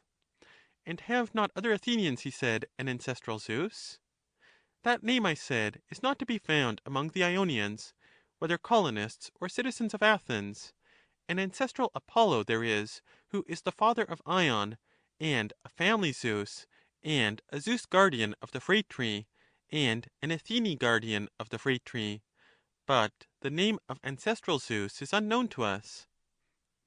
And have not other Athenians, he said, an ancestral Zeus? That name, I said, is not to be found among the Ionians, whether colonists or citizens of Athens. An ancestral Apollo there is, who is the father of Ion, and a family Zeus, and a Zeus guardian of the Phratry, and an Athene guardian of the Phratry. But the name of ancestral Zeus is unknown to us.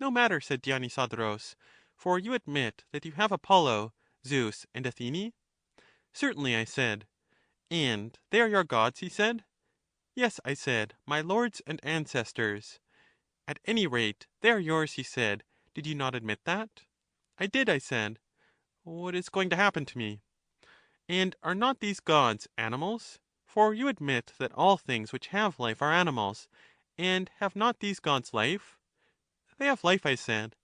No matter, said Dionysodorus, for you admit that you have Apollo, Zeus, and Athene? Certainly, I said. And they are your gods, he said. Yes, I said, my lords and ancestors. At any rate, they are yours, he said. Did you not admit that? I did, I said. What is going to happen to me? And are not these gods animals? For you admit that all things which have life are animals, and have not these gods life? They have life, I said.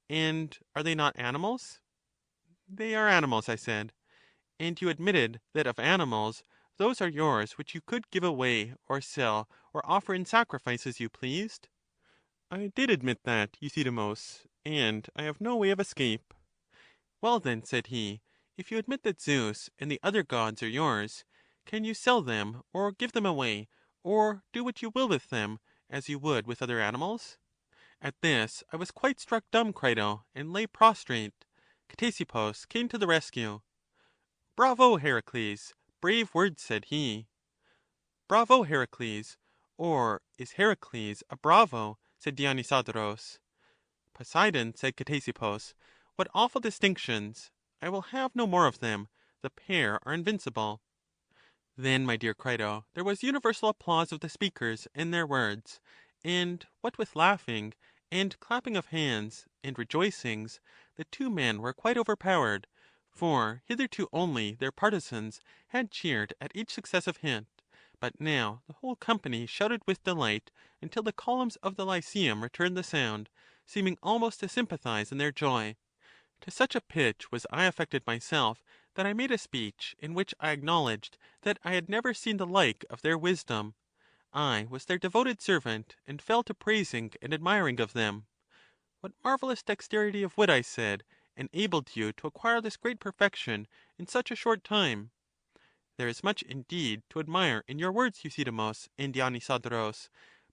And are they not animals? They are animals, I said. And you admitted that of animals, those are yours which you could give away, or sell, or offer in sacrifice as you pleased? I did admit that, Euthydemus, and I have no way of escape. Well then, said he, if you admit that Zeus and the other gods are yours, can you sell them, or give them away, or do what you will with them, as you would with other animals? At this I was quite struck dumb, Crito, and lay prostrate. Ctesippus came to the rescue. Bravo, Heracles! Brave words, said he. Bravo, Heracles! Or is Heracles a bravo? Said Dionysodorus. Poseidon, said Ctesippus, what awful distinctions! I will have no more of them. The pair are invincible. Then, my dear Crito, there was universal applause of the speakers and their words, and what with laughing, and clapping of hands, and rejoicings, the two men were quite overpowered, for hitherto only their partisans had cheered at each successive hit, but now the whole company shouted with delight until the columns of the Lyceum returned the sound, seeming almost to sympathize in their joy. To such a pitch was I affected myself, that I made a speech in which I acknowledged that I had never seen the like of their wisdom. I was their devoted servant, and fell to praising and admiring of them. What marvellous dexterity of wit, I said, enabled you to acquire this great perfection in such a short time? There is much indeed to admire in your words, Euthydemus and Dionysodorus,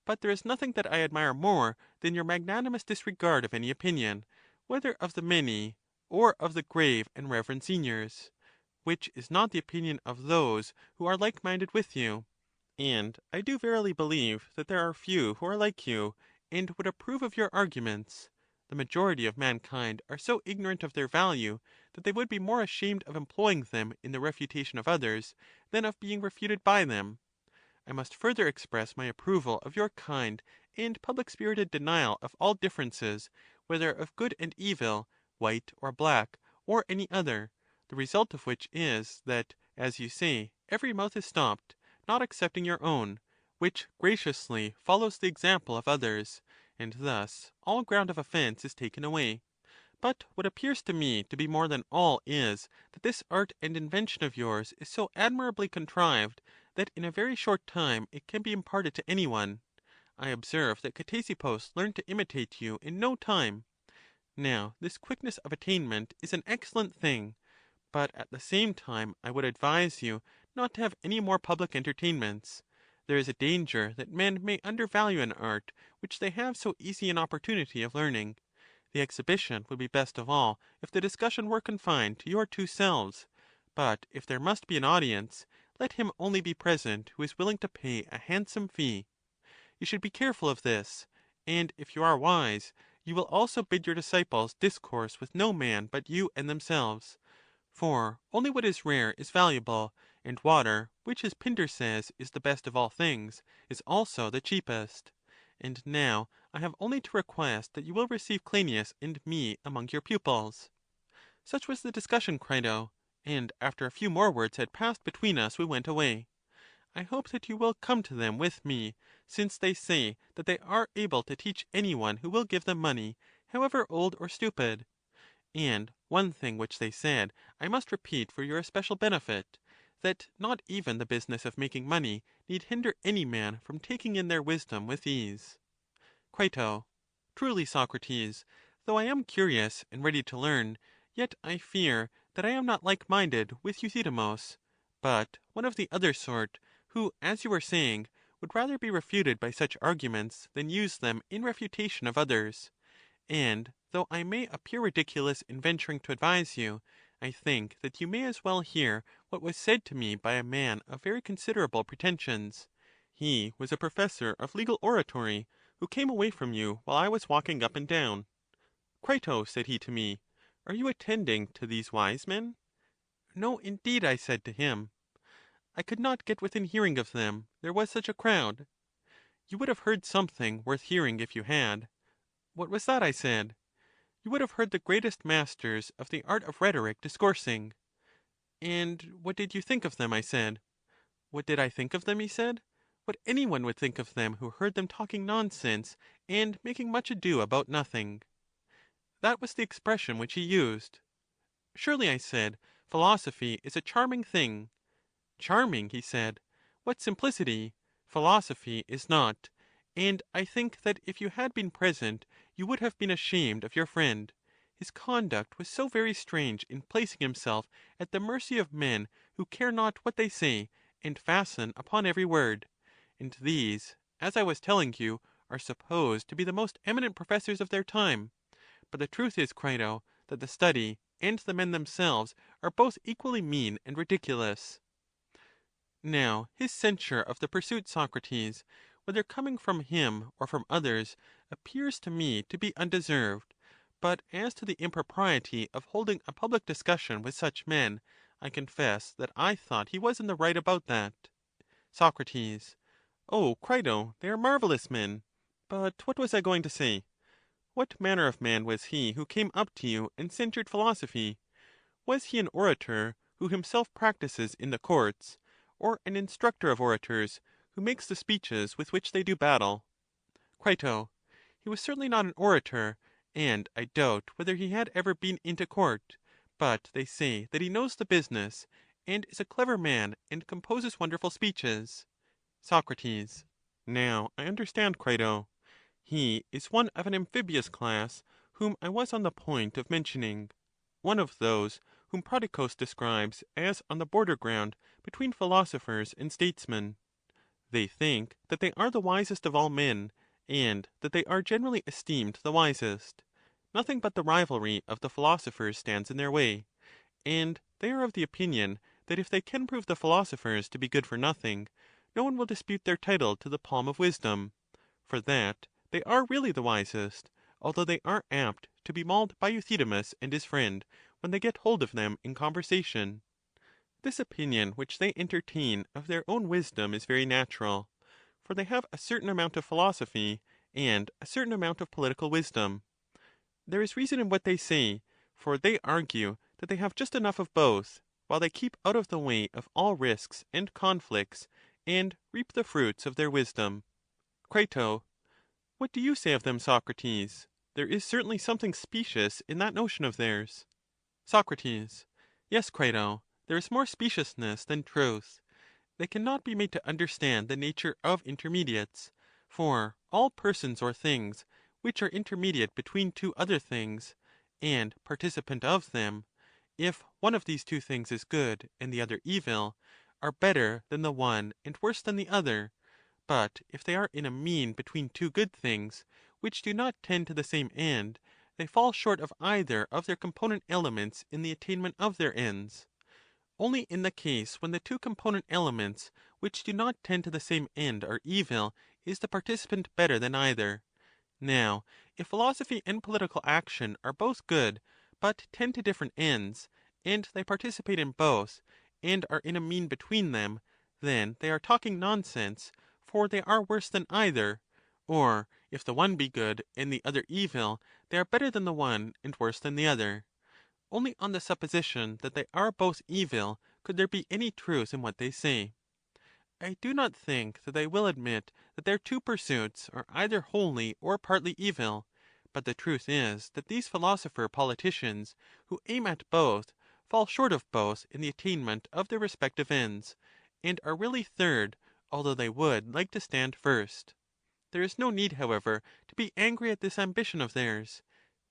but there is nothing that I admire more than your magnanimous disregard of any opinion, whether of the many, or of the grave and reverend seniors, which is not the opinion of those who are like-minded with you. And I do verily believe that there are few who are like you, and would approve of your arguments. The majority of mankind are so ignorant of their value, that they would be more ashamed of employing them in the refutation of others, than of being refuted by them. I must further express my approval of your kind and public-spirited denial of all differences, whether of good and evil, white or black, or any other, the result of which is, that, as you say, every mouth is stopped, not excepting your own, which graciously follows the example of others, and thus all ground of offense is taken away. But what appears to me to be more than all is, that this art and invention of yours is so admirably contrived, that in a very short time it can be imparted to any one. I observe that Ctesippus learned to imitate you in no time. Now this quickness of attainment is an excellent thing, but at the same time I would advise you not to have any more public entertainments. There is a danger that men may undervalue an art which they have so easy an opportunity of learning. The exhibition would be best of all if the discussion were confined to your two selves, but if there must be an audience, let him only be present who is willing to pay a handsome fee. You should be careful of this, and if you are wise, you will also bid your disciples discourse with no man but you and themselves. For only what is rare is valuable, and water, which as Pindar says is the best of all things, is also the cheapest. And now I have only to request that you will receive Cleinias and me among your pupils. Such was the discussion, Crito, and after a few more words had passed between us, we went away. I hope that you will come to them with me, since they say that they are able to teach any one who will give them money, however old or stupid. And one thing which they said I must repeat for your especial benefit, that not even the business of making money need hinder any man from taking in their wisdom with ease. Cri. Truly, Socrates, though I am curious and ready to learn, yet I fear that I am not like-minded with Euthydemus, but one of the other sort, who, as you were saying, would rather be refuted by such arguments than use them in refutation of others. And though I may appear ridiculous in venturing to advise you, I think that you may as well hear what was said to me by a man of very considerable pretensions. He was a professor of legal oratory, who came away from you while I was walking up and down. Crito, said he to me, are you attending to these wise men? No, indeed, I said to him. I could not get within hearing of them, there was such a crowd. You would have heard something worth hearing if you had. What was that? I said. You would have heard the greatest masters of the art of rhetoric discoursing. And what did you think of them? I said. What did I think of them? He said. What any one would think of them who heard them talking nonsense and making much ado about nothing. That was the expression which he used. Surely, I said, philosophy is a charming thing. Charming, he said. What simplicity! Philosophy is not. And I think that if you had been present, you would have been ashamed of your friend. His conduct was so very strange in placing himself at the mercy of men who care not what they say, and fasten upon every word. And these, as I was telling you, are supposed to be the most eminent professors of their time. But the truth is, Crito, that the study and the men themselves are both equally mean and ridiculous. Now his censure of the pursuit, Socrates, whether coming from him or from others, appears to me to be undeserved. But as to the impropriety of holding a public discussion with such men, I confess that I thought he was in the right about that. Soc. Oh, Crito, they are marvellous men. But what was I going to say? What manner of man was he who came up to you and censured philosophy? Was he an orator who himself practices in the courts, or an instructor of orators who makes the speeches with which they do battle? Cri. He was certainly not an orator, and I doubt whether he had ever been into court, but they say that he knows the business, and is a clever man, and composes wonderful speeches. Soc. Now I understand, Crito. He is one of an amphibious class, whom I was on the point of mentioning, one of those whom Prodicus describes as on the border ground between philosophers and statesmen. They think that they are the wisest of all men, and that they are generally esteemed the wisest. Nothing but the rivalry of the philosophers stands in their way, and they are of the opinion that if they can prove the philosophers to be good for nothing, no one will dispute their title to the palm of wisdom. For that they are really the wisest, although they are apt to be mauled by Euthydemus and his friend, when they get hold of them in conversation. This opinion which they entertain of their own wisdom is very natural, for they have a certain amount of philosophy, and a certain amount of political wisdom. There is reason in what they say, for they argue that they have just enough of both, while they keep out of the way of all risks and conflicts, and reap the fruits of their wisdom. Cri. What do you say of them, Socrates? There is certainly something specious in that notion of theirs. Soc. Yes, Crito, there is more speciousness than truth. They cannot be made to understand the nature of intermediates, for all persons or things, which are intermediate between two other things, and participant of them, if one of these two things is good and the other evil, are better than the one and worse than the other. But if they are in a mean between two good things, which do not tend to the same end, they fall short of either of their component elements in the attainment of their ends. Only in the case when the two component elements which do not tend to the same end are evil is the participant better than either. Now, if philosophy and political action are both good, but tend to different ends, and they participate in both, and are in a mean between them, then they are talking nonsense, for they are worse than either; or if the one be good and the other evil, they are better than the one and worse than the other. only on the supposition that they are both evil could there be any truth in what they say. I do not think that they will admit that their two pursuits are either wholly or partly evil, but the truth is that these philosopher politicians, who aim at both, fall short of both in the attainment of their respective ends, and are really third, although they would like to stand first. There is no need, however, to be angry at this ambition of theirs.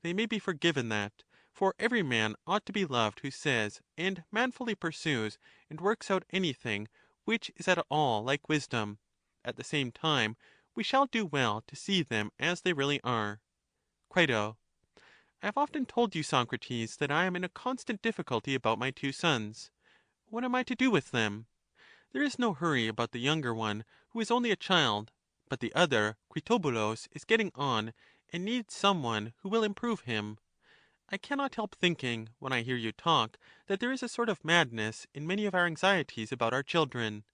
They may be forgiven that, for every man ought to be loved who says and manfully pursues and works out anything which is at all like wisdom. At the same time, we shall do well to see them as they really are. Crito. I have often told you, Socrates, that I am in a constant difficulty about my two sons. What am I to do with them? There is no hurry about the younger one, who is only a child, but the other, Critobulus, is getting on, and needs some one who will improve him. I cannot help thinking, when I hear you talk, that there is a sort of madness in many of our anxieties about our children.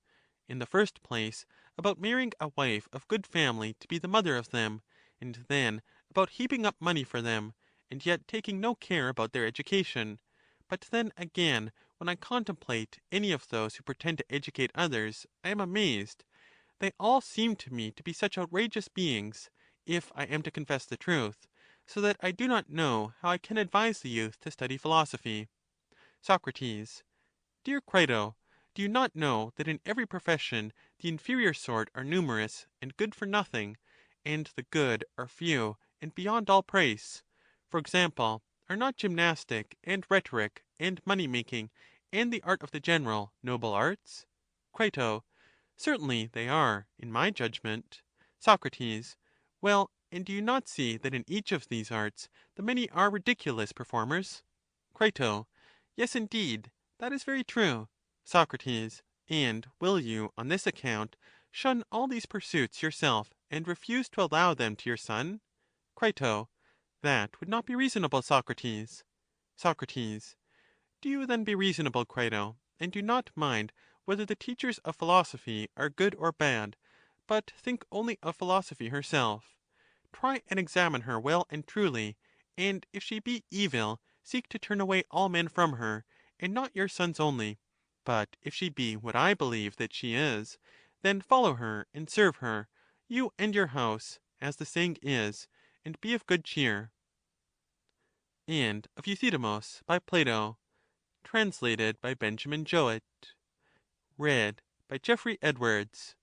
In the first place, about marrying a wife of good family to be the mother of them, and then about heaping up money for them, and yet taking no care about their education. But then again, when I contemplate any of those who pretend to educate others, I am amazed. They all seem to me to be such outrageous beings, if I am to confess the truth, so that I do not know how I can advise the youth to study philosophy. Soc. Dear Crito, do you not know that in every profession the inferior sort are numerous and good for nothing, and the good are few and beyond all praise? For example, are not gymnastic and rhetoric and money-making and the art of the general noble arts? Crito. Certainly they are, in my judgment. Soc. Well, and do you not see that in each of these arts the many are ridiculous performers? Crito. Yes, indeed, that is very true. Soc. And will you, on this account, shun all these pursuits yourself, and refuse to allow them to your son? Crito. That would not be reasonable, Socrates. Soc. Do you then be reasonable, Crito, and do not mind whether the teachers of philosophy are good or bad, but think only of philosophy herself. Try and examine her well and truly, and if she be evil, seek to turn away all men from her, and not your sons only. But if she be what I believe that she is, then follow her and serve her, you and your house, as the saying is, and be of good cheer. End of Euthydemus, by Plato. Translated by Benjamin Jowett. Read by Geoffrey Edwards.